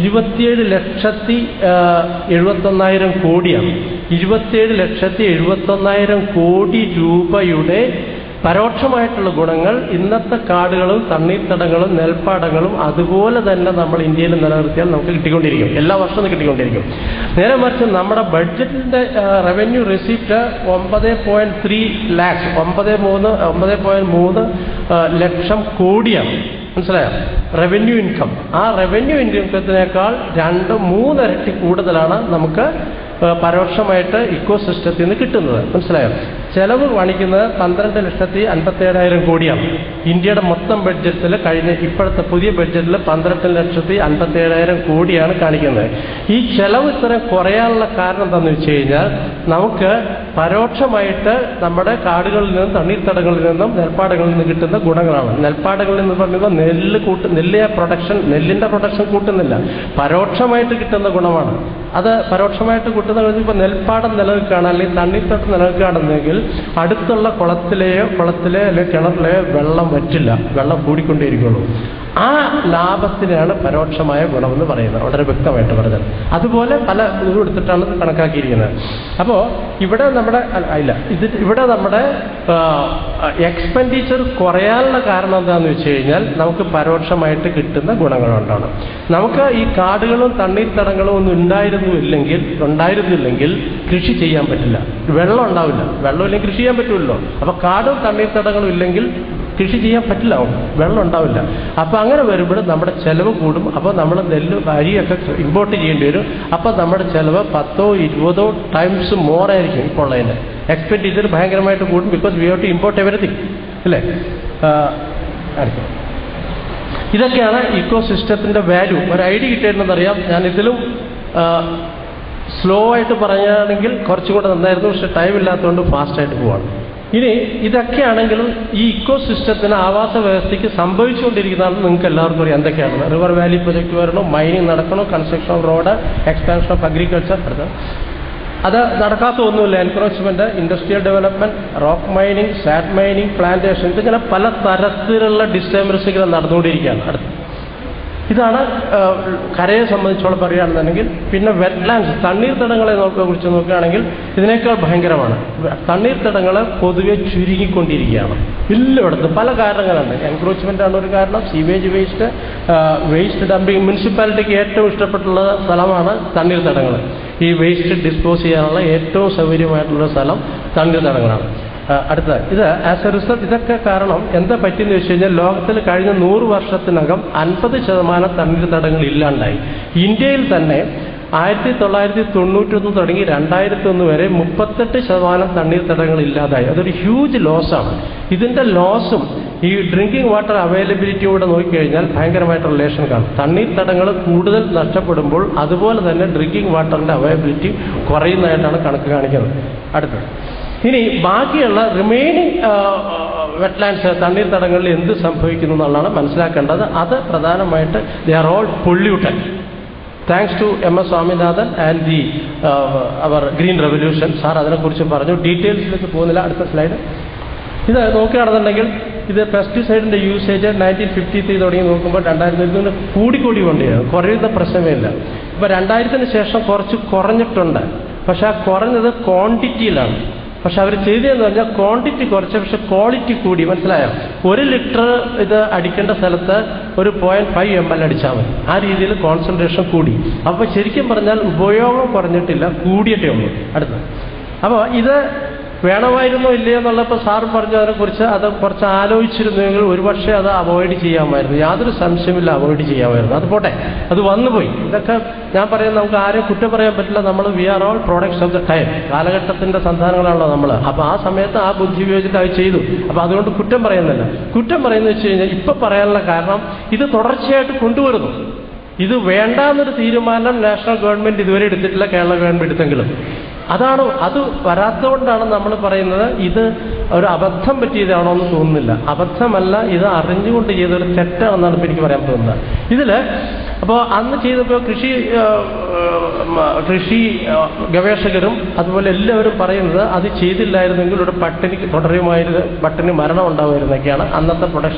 Speaker 1: 27,71,000 കോടിയാണ്. 27,71,000 കോടി രൂപയുടെ പരോക്ഷമായിട്ടുള്ള ഗുണങ്ങൾ ഇന്നത്തെ കാടുകളും തണ്ണീർത്തടങ്ങളും നെൽപ്പാടങ്ങളും അതുപോലെ തന്നെ നമ്മൾ ഇന്ത്യയിൽ നിലനിർത്തിയാൽ നമുക്ക് കിട്ടിക്കൊണ്ടിരിക്കും, എല്ലാ വർഷവും കിട്ടിക്കൊണ്ടിരിക്കും. നേരെ മറിച്ച് നമ്മുടെ ബഡ്ജറ്റിന്റെ റവന്യൂ റിസീപ്റ്റ് 9.3 ലാക്സ് 9.3 ലക്ഷം കോടിയാണ്. മനസ്സിലായോ? Revenue income. ആ റവന്യൂ ഇൻകത്തിനേക്കാൾ 2-3 ഇരട്ടി കൂടുതലാണ് നമുക്ക് പരോക്ഷമായിട്ട് ഇക്കോ സിസ്റ്റത്തിൽ നിന്ന് കിട്ടുന്നത്. മനസ്സിലായോ? ചെലവ് കാണിക്കുന്നത് 12,57,000 കോടിയാണ്. ഇന്ത്യയുടെ മൊത്തം ബഡ്ജറ്റിൽ ഇപ്പോഴത്തെ പുതിയ ബഡ്ജറ്റിൽ 12,57,000 കോടിയാണ് കാണിക്കുന്നത്. ഈ ചെലവ് ഇത്രയും കുറയാനുള്ള കാരണം എന്താണെന്ന് വെച്ച് കഴിഞ്ഞാൽ നമുക്ക് പരോക്ഷമായിട്ട് നമ്മുടെ കാടുകളിൽ നിന്നും തണ്ണീർത്തടങ്ങളിൽ നിന്നും നെൽപ്പാടങ്ങളിൽ നിന്ന് കിട്ടുന്ന ഗുണങ്ങളാണ്. നെൽപ്പാടങ്ങളിൽ നിന്ന് പറയുമ്പോൾ നെല്ലിന്റെ പ്രൊഡക്ഷൻ കൂട്ടുന്നില്ല, പരോക്ഷമായിട്ട് കിട്ടുന്ന ഗുണമാണ്. അത് പരോക്ഷമായിട്ട് കിട്ടുന്ന ഇപ്പോൾ നെൽപ്പാടം നിലനിൽക്കുകയാണ് അല്ലെങ്കിൽ തണ്ണീർത്തടം നിലനിൽക്കുകയാണെന്നെങ്കിൽ അടുത്തുള്ള കുളത്തിലെയോ അല്ലെങ്കിൽ കിണറിലെയോ വെള്ളം വറ്റില്ല, വെള്ളം കൂടിക്കൊണ്ടേയിരിക്കുള്ളൂ. ആ ലാഭത്തിനാണ് പരോക്ഷമായ ഗുണമെന്ന് പറയുന്നത്, വളരെ വ്യക്തമായിട്ട് പറഞ്ഞത്. അതുപോലെ പല ഇതും എടുത്തിട്ടാണ് കണക്കാക്കിയിരിക്കുന്നത്. അപ്പോൾ ഇവിടെ നമ്മുടെ എക്സ്പെൻഡിച്ചർ കുറയാനുള്ള കാരണം എന്താണെന്ന് വെച്ച് കഴിഞ്ഞാൽ നമുക്ക് പരോക്ഷമായിട്ട് കിട്ടുന്ന ഗുണങ്ങളുണ്ടാണ്. നമുക്ക് ഈ കാടുകളും തണ്ണീർത്തടങ്ങളും ഒന്നും ഉണ്ടായിരുന്നില്ലെങ്കിൽ കൃഷി ചെയ്യാൻ പറ്റില്ല, വെള്ളം ഉണ്ടാവില്ല. വെള്ളമില്ലെങ്കിൽ കൃഷി ചെയ്യാൻ പറ്റുമല്ലോ. അപ്പോൾ കാടും തണ്ണീർത്തടങ്ങളും ഇല്ലെങ്കിൽ കൃഷി ചെയ്യാൻ പറ്റില്ല, വെള്ളം ഉണ്ടാവില്ല. അപ്പോൾ അങ്ങനെ വരുമ്പോൾ നമ്മുടെ ചെലവ് കൂടും. അപ്പോൾ നമ്മൾ അരിയൊക്കെ ഇമ്പോർട്ട് ചെയ്യേണ്ടി വരും. അപ്പോൾ നമ്മുടെ ചെലവ് 10-20 ടൈംസ് മോർ ആയിരിക്കും ഇപ്പോൾ ഉള്ളതിൻ്റെ. എക്സ്പെൻഡിച്ചർ ഭയങ്കരമായിട്ട് കൂടും, because we have to import everything, അല്ലേ? ഇതൊക്കെയാണ് ഇക്കോ സിസ്റ്റത്തിൻ്റെ വാല്യൂ. ഒരു ഐഡിയ കിട്ടിയിരുന്നതറിയാം. ഞാൻ ഇതിലും സ്ലോ ആയിട്ട് പറയുകയാണെങ്കിൽ കുറച്ചുകൂടെ നന്നായിരുന്നു, പക്ഷെ ടൈം ഇല്ലാത്തതുകൊണ്ട് ഫാസ്റ്റായിട്ട് പോവാണ്. ഇനി ഇതൊക്കെയാണെങ്കിലും ഈ ഇക്കോ സിസ്റ്റത്തിന് ആവാസ വ്യവസ്ഥയ്ക്ക് സംഭവിച്ചുകൊണ്ടിരിക്കുന്നതാണ് നിങ്ങൾക്ക് എല്ലാവർക്കും അറിയാം എന്തൊക്കെയാണെന്ന്. റിവർ വാലി പ്രൊജക്റ്റ് വരണം, മൈനിങ് നടക്കണം, construction of road, expansion of agriculture. അത് നടക്കാത്ത ഒന്നുമില്ല. Encroachment, industrial development, rock mining, sand mining, plantation, ഇതിങ്ങനെ പല തരത്തിലുള്ള ഡിസ്റ്റർബൻസുകൾ നടന്നുകൊണ്ടിരിക്കുകയാണ്. ഇതാണ് കരയെ സംബന്ധിച്ചോളം പറയുകയാണെന്നുണ്ടെങ്കിൽ. പിന്നെ വെറ്റ്ലാൻഡ്സ്, തണ്ണീർത്തടങ്ങളെ കുറിച്ച് നോക്കുകയാണെങ്കിൽ ഇതിനേക്കാൾ ഭയങ്കരമാണ്. തണ്ണീർത്തടങ്ങൾ പൊതുവെ ചുരുങ്ങിക്കൊണ്ടിരിക്കുകയാണ് എല്ലായിടത്തും. പല കാരണങ്ങളുണ്ട്. എൻക്രോച്ച്മെന്റ് ആണ് ഒരു കാരണം, സീവേജ് വേസ്റ്റ് ഡംപിങ്. മുനിസിപ്പാലിറ്റിക്ക് ഏറ്റവും ഇഷ്ടപ്പെട്ടുള്ള സ്ഥലമാണ് തണ്ണീർത്തടങ്ങൾ. ഈ വേസ്റ്റ് ഡിസ്പോസ് ചെയ്യാനുള്ള ഏറ്റവും സൗകര്യമായിട്ടുള്ള സ്ഥലം തണ്ണീർത്തടങ്ങളാണ്. ഇത് ആസ് എ റിസൾട്ട് ഇതൊക്കെ കാരണം എന്താ പറ്റിയെന്ന് വെച്ച് കഴിഞ്ഞാൽ ലോകത്തിൽ കഴിഞ്ഞ 100 വർഷത്തിനകം 50% തണ്ണീർത്തടങ്ങൾ ഇല്ലാണ്ടായി. ഇന്ത്യയിൽ തന്നെ 1991 തുടങ്ങി 2001 വരെ 38% തണ്ണീർത്തടങ്ങൾ ഇല്ലാതായി. അതൊരു ഹ്യൂജ് ലോസാണ്. ഇതിൻ്റെ ലോസും ഈ ഡ്രിങ്കിങ് വാട്ടർ അവൈലബിലിറ്റിയും കൂടെ നോക്കിക്കഴിഞ്ഞാൽ ഭയങ്കരമായിട്ട് റിലേഷൻ കാണും. തണ്ണീർത്തടങ്ങൾ കൂടുതൽ നഷ്ടപ്പെടുമ്പോൾ അതുപോലെ തന്നെ ഡ്രിങ്കിങ് വാട്ടറിൻ്റെ അവൈലബിലിറ്റി കുറയുന്നതായിട്ടാണ് കണക്ക് കാണിക്കുന്നത്. അടുത്തത് ഇനി ബാക്കിയുള്ള റിമൈനിങ് വെറ്റ്ലാൻഡ്സ്, തണ്ണീർത്തടങ്ങളിൽ എന്ത് സംഭവിക്കുന്നു എന്നുള്ളതാണ് മനസ്സിലാക്കേണ്ടത്. അത് പ്രധാനമായിട്ട് they are all polluted. Thanks to MS Swaminathan and our green revolution. Sir അതിനെക്കുറിച്ച് പറഞ്ഞു. ഡീറ്റെയിൽസിലേക്ക് പോകുന്നില്ല. അടുത്ത സ്ലൈഡ്. ഇത് നോക്കുകയാണെന്നുണ്ടെങ്കിൽ ഇത് പെസ്റ്റിസൈഡിൻ്റെ യൂസേജ് 1953 തുടങ്ങി നോക്കുമ്പോൾ 2000 കൂടിക്കൊണ്ടിരിക്കുകയാണ്. കുറയുന്ന പ്രശ്നമേ ഇല്ല. ഇപ്പോൾ 2000-ന് ശേഷം കുറച്ച് കുറഞ്ഞിട്ടുണ്ട്. പക്ഷെ ആ കുറഞ്ഞത് ക്വാണ്ടിറ്റിയിലാണ്. പക്ഷെ അവർ ചെയ്തതെന്ന് പറഞ്ഞാൽ ക്വാണ്ടിറ്റി കുറച്ച്, പക്ഷെ ക്വാളിറ്റി കൂടി. മനസ്സിലായോ? 1 ലിറ്റർ ഇത് അടിക്കേണ്ട സ്ഥലത്ത് ഒരു 0.5 ml അടിച്ചാൽ മതി. ആ രീതിയിൽ കോൺസെൻട്രേഷൻ കൂടി. അപ്പോൾ ശരിക്കും പറഞ്ഞാൽ ഉപയോഗം കുറഞ്ഞിട്ടില്ല, കൂടിയിട്ടേ ഉള്ളൂ. അടുത്ത് അപ്പോൾ ഇത് വേണമായിരുന്നോ ഇല്ലയോ എന്നുള്ളപ്പോൾ സാറ് പറഞ്ഞു അതിനെക്കുറിച്ച്. അത് കുറച്ച് ആലോചിച്ചിരുന്നെങ്കിൽ ഒരുപക്ഷെ അത് അവോയ്ഡ് ചെയ്യാമായിരുന്നു. യാതൊരു സംശയമില്ല, അവോയ്ഡ് ചെയ്യാമായിരുന്നു. അത് പോട്ടെ, അത് വന്നുപോയി. ഇതൊക്കെ ഞാൻ പറയുന്നത് നമുക്ക് ആരെയും കുറ്റം പറയാൻ പറ്റില്ല. നമ്മൾ we are all products of the time. കാലഘട്ടത്തിൻ്റെ സന്താനങ്ങളാണല്ലോ നമ്മൾ. അപ്പോൾ ആ സമയത്ത് ആ ബുദ്ധി ഉപയോഗിച്ചിട്ട് അത് ചെയ്തു. അപ്പോൾ അതുകൊണ്ട് കുറ്റം പറയുന്നില്ല. കുറ്റം പറയുന്നത് വെച്ച് കഴിഞ്ഞാൽ ഇപ്പം പറയാനുള്ള കാരണം ഇത് തുടർച്ചയായിട്ട് കൊണ്ടുവരുന്നു. ഇത് വേണ്ടാന്നൊരു തീരുമാനം നാഷണൽ ഗവൺമെൻറ് ഇതുവരെ എടുത്തിട്ടില്ല, കേരള ഗവൺമെൻറ് എടുത്തെങ്കിലും. അത് വരാത്തതുകൊണ്ടാണ് നമ്മൾ പറയുന്നത് ഇത് ഒരു അബദ്ധം പറ്റിയതാണോ എന്ന് തോന്നുന്നില്ല. അബദ്ധമല്ല, ഇത് അറിഞ്ഞുകൊണ്ട് ചെയ്തൊരു തെറ്റാണെന്നാണ് ഇപ്പോൾ എനിക്ക് പറയാൻ തോന്നുന്നത്. ഇതിൽ അപ്പോൾ അന്ന് ചെയ്തപ്പോൾ കൃഷി ഗവേഷകരും അതുപോലെ എല്ലാവരും പറയുന്നത് അത് ചെയ്തില്ലായിരുന്നെങ്കിൽ ഒരു പട്ടിണി തുടരുമായിരുന്നു, പട്ടിണി മരണം ഉണ്ടാവുമായിരുന്നൊക്കെയാണ്. അന്നത്തെ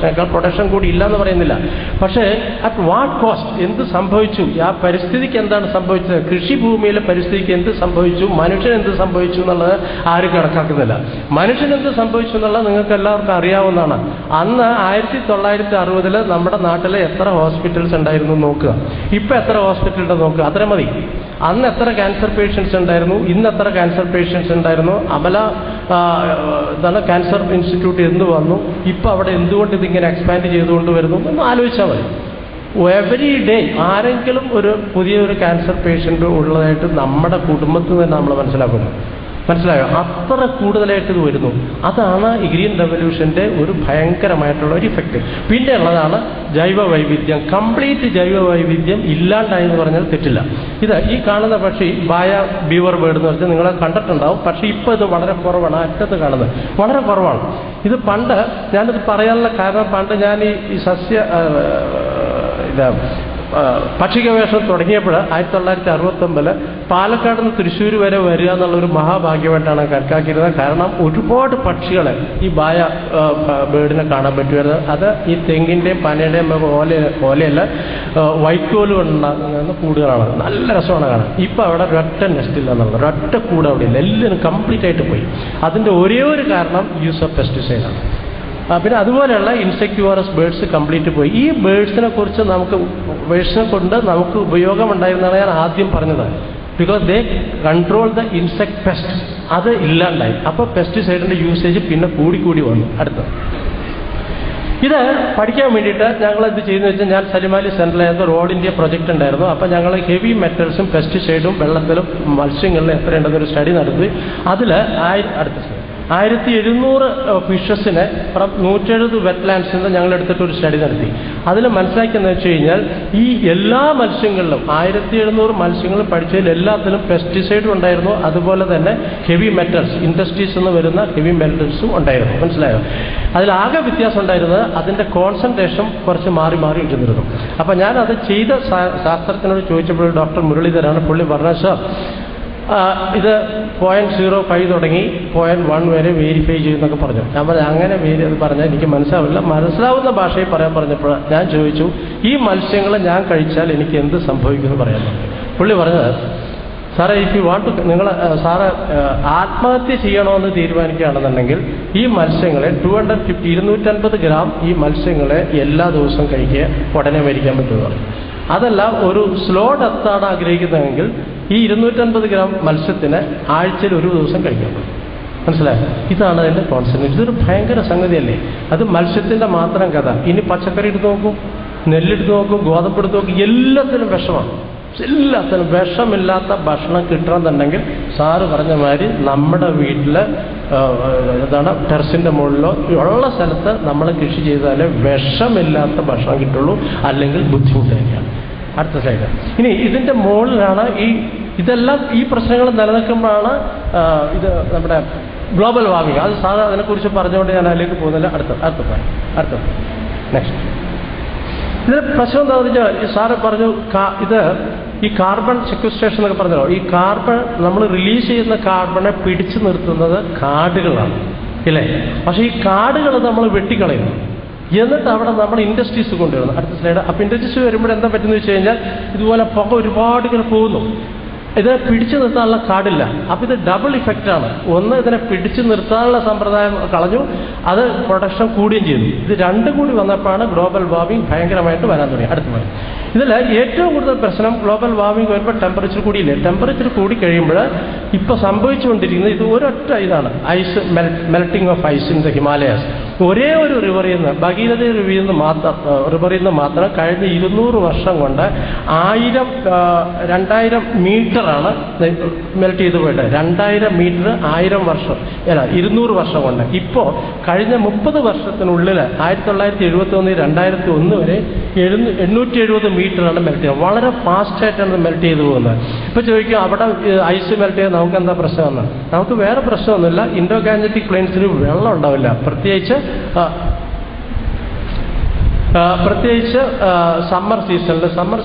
Speaker 1: പ്രൊഡക്ഷൻ കൂടി ഇല്ല എന്ന് പറയുന്നില്ല. പക്ഷേ അറ്റ് വാട്ട് കോസ്റ്റ്, എന്ത് സംഭവിച്ചു, ആ പരിസ്ഥിതിക്ക് എന്താണ് സംഭവിച്ചത്, കൃഷിഭൂമിയിലെ പരിസ്ഥിതിക്ക് എന്ത് സംഭവിച്ചു, മനുഷ്യൻ എന്ത് സംഭവിച്ചു എന്നുള്ളത് ആരും കണക്കാക്കുന്നില്ല. മനുഷ്യൻ എന്ത് സംഭവിച്ചു എന്നുള്ളത് നിങ്ങൾക്ക് എല്ലാവർക്കും അറിയാവുന്നതാണ്. അന്ന് 1960 നമ്മുടെ നാട്ടിൽ എത്ര ഹോസ്പിറ്റൽസ് ഉണ്ടായിരുന്നു നോക്കുക, ഇപ്പം എത്ര ഹോസ്പിറ്റൽ ഉണ്ടെന്ന് നോക്കുക, അത്ര മതി. അന്ന് എത്ര ക്യാൻസർ പേഷ്യൻസ് ഉണ്ടായിരുന്നു, ഇന്ന് എത്ര ക്യാൻസർ പേഷ്യൻസ് ഉണ്ടായിരുന്നു, എന്താണ് ക്യാൻസർ ഇൻസ്റ്റിറ്റ്യൂട്ട് എന്ത് വന്നു, ഇപ്പം അവിടെ എന്തുകൊണ്ട് ഇതിങ്ങനെ എക്സ്പാൻഡ് ചെയ്തുകൊണ്ട് വരുന്നു എന്ന് ആലോചിച്ചാൽ മതി. എവറി ഡേ ആരെങ്കിലും ഒരു പുതിയൊരു ക്യാൻസർ പേഷ്യൻ്റ് ഉള്ളതായിട്ട് നമ്മുടെ കുടുംബത്തിൽ തന്നെ നമ്മൾ മനസ്സിലായോ? അത്ര കൂടുതലായിട്ട് ഇത് വരുന്നു. അതാണ് ഈ ഗ്രീൻ റെവല്യൂഷൻ്റെ ഒരു ഭയങ്കരമായിട്ടുള്ള ഒരു ഇഫക്റ്റ്. പിന്നെ ഉള്ളതാണ് ജൈവ വൈവിധ്യം. കംപ്ലീറ്റ് ജൈവ വൈവിധ്യം ഇല്ലാണ്ടായെന്ന് പറഞ്ഞാൽ തെറ്റില്ല. ഇത് ഈ കാണുന്ന പക്ഷി ബായ ബീവർ ബേർഡ് എന്ന് പറഞ്ഞാൽ നിങ്ങളെ കണ്ടിട്ടുണ്ടാവും. പക്ഷേ ഇപ്പോൾ ഇത് വളരെ കുറവാണ്. അറ്റത്ത് കാണുന്നത് വളരെ കുറവാണ്. ഇത് പണ്ട് ഞാനിത് പറയാനുള്ള കാരണം, പണ്ട് ഞാൻ ഈ പക്ഷി ഗവേഷണം തുടങ്ങിയപ്പോൾ 1969 പാലക്കാട് നിന്ന് തൃശ്ശൂർ വരെ വരിക എന്നുള്ളൊരു മഹാഭാഗ്യമായിട്ടാണ് കണക്കാക്കിയിരുന്നത്. കാരണം ഒരുപാട് പക്ഷികളെ ഈ ബായ ബേർഡിനെ കാണാൻ പറ്റുമായിരുന്നു. അത് ഈ തെങ്ങിൻ്റെയും പനയുടെയും ഓലയല്ല വൈക്കോല് കൊണ്ടുണ്ടാകുന്ന കൂടുകളാണ്. നല്ല രസമാണ് കാണാൻ. ഇപ്പം അവിടെ ഒരൊറ്റ നെസ്റ്റില്ല എന്നുള്ളത്, ഒരൊറ്റ കൂട് അവിടെ ഇല്ല. എല്ലാവരും കംപ്ലീറ്റ് ആയിട്ട് പോയി. അതിൻ്റെ ഒരേ ഒരു കാരണം യൂസ് ഓഫ് പെസ്റ്റിസൈഡാണ്. പിന്നെ അതുപോലെയുള്ള ഇൻസെക്ടിവോറസ് ബേഡ്സ് കംപ്ലീറ്റ് പോയി. ഈ ബേഡ്സിനെ കൊണ്ട് നമുക്ക് ഉപയോഗമുണ്ടായിരുന്നാണ് ഞാൻ ആദ്യം പറഞ്ഞത്. Because they control the insect pest. അത് ഇല്ലാണ്ടായി. അപ്പോൾ പെസ്റ്റിസൈഡിൻ്റെ യൂസേജ് പിന്നെ കൂടി വന്നു. അടുത്തത് ഇത് പഠിക്കാൻ വേണ്ടിയിട്ട് ഞങ്ങൾ എന്ത് ചെയ്യുന്നത് വെച്ചാൽ, ഞാൻ സലിമാലി സെൻട്രലായിരുന്നു, ഒരു ഓൾ ഇന്ത്യ പ്രൊജക്റ്റ് ഉണ്ടായിരുന്നു. അപ്പോൾ ഞങ്ങൾ ഹെവി മെറ്റൽസും പെസ്റ്റിസൈഡും വെള്ളത്തിലും മത്സ്യങ്ങളിലും എത്രയുണ്ടെന്നൊരു സ്റ്റഡി നടത്തി. അതിൽ 1700 ഫിഷസിനെ 170 വെറ്റ്ലാൻഡ്സിൽ നിന്ന് ഞങ്ങൾ എടുത്തിട്ടൊരു സ്റ്റഡി നടത്തി. അതിൽ മനസ്സിലാക്കിയെന്ന് വെച്ച് കഴിഞ്ഞാൽ ഈ എല്ലാ മത്സ്യങ്ങളിലും 1700 മത്സ്യങ്ങളും പഠിച്ചതിൽ എല്ലാത്തിലും പെസ്റ്റിസൈഡും ഉണ്ടായിരുന്നു. അതുപോലെ തന്നെ ഹെവി മെറ്റൽസ്, ഇൻഡസ്ട്രീസ് എന്ന് വരുന്ന ഹെവി മെറ്റൽസും ഉണ്ടായിരുന്നു. മനസ്സിലായോ? അതിലാകെ വ്യത്യാസം ഉണ്ടായിരുന്നത് അതിൻ്റെ കോൺസെൻട്രേഷൻ കുറച്ച് മാറി ഇരുന്നിരുന്നു. അപ്പം ഞാനത് ചെയ്ത ശാസ്ത്രജ്ഞനോട് ചോദിച്ചപ്പോൾ ഡോക്ടർ മുരളീധരാണ്. പുള്ളി പറഞ്ഞ സാർ ഇത് 0.05 തുടങ്ങി 0.1 വരെ വെരിഫൈ ചെയ്യുന്നൊക്കെ പറഞ്ഞു. ഞാൻ പറഞ്ഞു അങ്ങനെ പറഞ്ഞാൽ എനിക്ക് മനസ്സിലാവുന്ന ഭാഷയിൽ പറയാൻ പറഞ്ഞപ്പോൾ ഞാൻ ചോദിച്ചു, ഈ മത്സ്യങ്ങൾ ഞാൻ കഴിച്ചാൽ എനിക്ക് എന്ത് സംഭവിക്കുമെന്ന് പറയാൻ പറഞ്ഞു. പുള്ളി പറഞ്ഞത്, സാറേ ഇഫ് യു വാണ്ട് ടു, നിങ്ങൾ സാറ് ആത്മഹത്യ ചെയ്യണമെന്ന് തീരുമാനിക്കുകയാണെന്നുണ്ടെങ്കിൽ ഈ മത്സ്യങ്ങളെ 250 ഗ്രാം ഈ മത്സ്യങ്ങളെ എല്ലാ ദിവസവും കഴിക്കുക, ഉടനെ മരിക്കാൻ പറ്റുമെന്ന് പറഞ്ഞു. അതല്ല, ഒരു സ്ലോ ഡെത്താണ് ആഗ്രഹിക്കുന്നതെങ്കിൽ ഈ 250 ഗ്രാം മത്സ്യത്തിന് ആഴ്ചയിൽ ഒരു ദിവസം കഴിക്കാൻ പറ്റും. മനസ്സിലായോ? ഇതാണ് അതിൻ്റെ കോൺസെപ്റ്റ്. ഇതൊരു ഭയങ്കര സംഗതിയല്ലേ? അത് മത്സ്യത്തിൻ്റെ മാത്രം കഥ. ഇനി പച്ചക്കറി എടുത്ത് നോക്കും, നെല്ലെടുത്ത് നോക്കും, ഗോതമ്പെടുത്ത് നോക്കും, എല്ലാത്തിനും വിഷമാണ്. എല്ലാത്തിനും വിഷമില്ലാത്ത ഭക്ഷണം കിട്ടണമെന്നുണ്ടെങ്കിൽ സാറ് പറഞ്ഞ മാതിരി നമ്മുടെ വീട്ടിൽ ടെറസിൻ്റെ മുകളിലോ ഉള്ള സ്ഥലത്ത് നമ്മൾ കൃഷി ചെയ്താലേ വിഷമില്ലാത്ത ഭക്ഷണം കിട്ടുള്ളൂ, അല്ലെങ്കിൽ ബുദ്ധിമുട്ട് തന്നെയാണ്. അടുത്ത സൈഡ്. ഇനി ഇതിൻ്റെ മുകളിലാണ് ഇതെല്ലാം ഈ പ്രശ്നങ്ങൾ നിലനിൽക്കുമ്പോഴാണ് ഇത് നമ്മുടെ ഗ്ലോബൽ വാർമിംഗ്. അത് സാറ് അതിനെക്കുറിച്ച് പറഞ്ഞുകൊണ്ട് ഞാൻ അതിലേക്ക് പോകുന്നില്ല. അടുത്ത നെക്സ്റ്റ്. ഇതിന് പ്രശ്നം എന്താണെന്ന് വെച്ചാൽ, സാറ് പറഞ്ഞു ഈ കാർബൺ സെക്വസ്ട്രേഷൻ എന്നൊക്കെ പറഞ്ഞല്ലോ, ഈ കാർബൺ നമ്മൾ റിലീസ് ചെയ്യുന്ന കാർബണെ പിടിച്ചു നിർത്തുന്നത് കാടുകളാണ്, ഇല്ലേ? പക്ഷേ ഈ കാടുകൾ നമ്മൾ വെട്ടിക്കളയുന്നു, എന്നിട്ട് അവിടെ നമ്മൾ ഇൻഡസ്ട്രീസ് കൊണ്ടുവരുന്നു. അടുത്ത സ്ലൈഡ്. അപ്പോൾ ഇൻഡസ്ട്രീസ് വരുമ്പോൾ എന്താ പറ്റുന്നത് വെച്ച് കഴിഞ്ഞാൽ, ഇതുപോലെ പുക ഒരുപാട് ഇങ്ങനെ പോകുന്നു. ഇതിനെ പിടിച്ചു നിർത്താനുള്ള കാടില്ല. അപ്പം ഇത് ഡബിൾ ഇഫക്റ്റാണ്. ഒന്ന്, ഇതിനെ പിടിച്ചു നിർത്താനുള്ള സമ്പ്രദായം കളഞ്ഞു, അത് പ്രൊഡക്ഷൻ കൂടുകയും ചെയ്തു. ഇത് രണ്ടും കൂടി വന്നപ്പോഴാണ് ഗ്ലോബൽ വാർമിംഗ് ഭയങ്കരമായിട്ട് വരാൻ തുടങ്ങി. അടുത്ത മണി. ഇതിൽ ഏറ്റവും കൂടുതൽ പ്രശ്നം ഗ്ലോബൽ വാർമിംഗ് വരുമ്പോൾ ടെമ്പറേച്ചർ കൂടിയില്ലേ? ടെമ്പറേച്ചർ കൂടി കഴിയുമ്പോൾ ഇപ്പോൾ സംഭവിച്ചുകൊണ്ടിരിക്കുന്നത് ഇത് ഒരൊറ്റ ഇതാണ്, ice melting of ice in the Himalayas. ഒരേ ഒരു റിവറിൽ നിന്ന്, ഭഗീരഥ റിവറിൽ നിന്ന് മാത്രം കഴിഞ്ഞ 200 വർഷം കൊണ്ട് 2000 മീറ്ററാണ് മെൽറ്റ് ചെയ്ത് പോയിട്ട്. 2000 മീറ്റർ 1000 വർഷം, 200 വർഷം കൊണ്ട്. ഇപ്പോൾ കഴിഞ്ഞ 30 വർഷത്തിനുള്ളിൽ 1971 2001 വരെ 870 മീറ്ററാണ് മെൽറ്റ് ചെയ്യുന്നത്. വളരെ ഫാസ്റ്റായിട്ടാണ് മെൽറ്റ് ചെയ്ത് പോകുന്നത്. ഇപ്പോൾ ചോദിക്കും, അവിടെ ഐസ് മെൽറ്റ് ചെയ്ത് നമുക്ക് എന്താ പ്രശ്നമെന്ന്? നമുക്ക് വേറെ പ്രശ്നമൊന്നുമില്ല. ഇൻഡോ ഗാഞ്ചറ്റിക് പ്ലെയിൻസിൽ വെള്ളം ഉണ്ടാവില്ല. പ്രത്യേകിച്ച് പ്രത്യേകിച്ച് സമ്മർ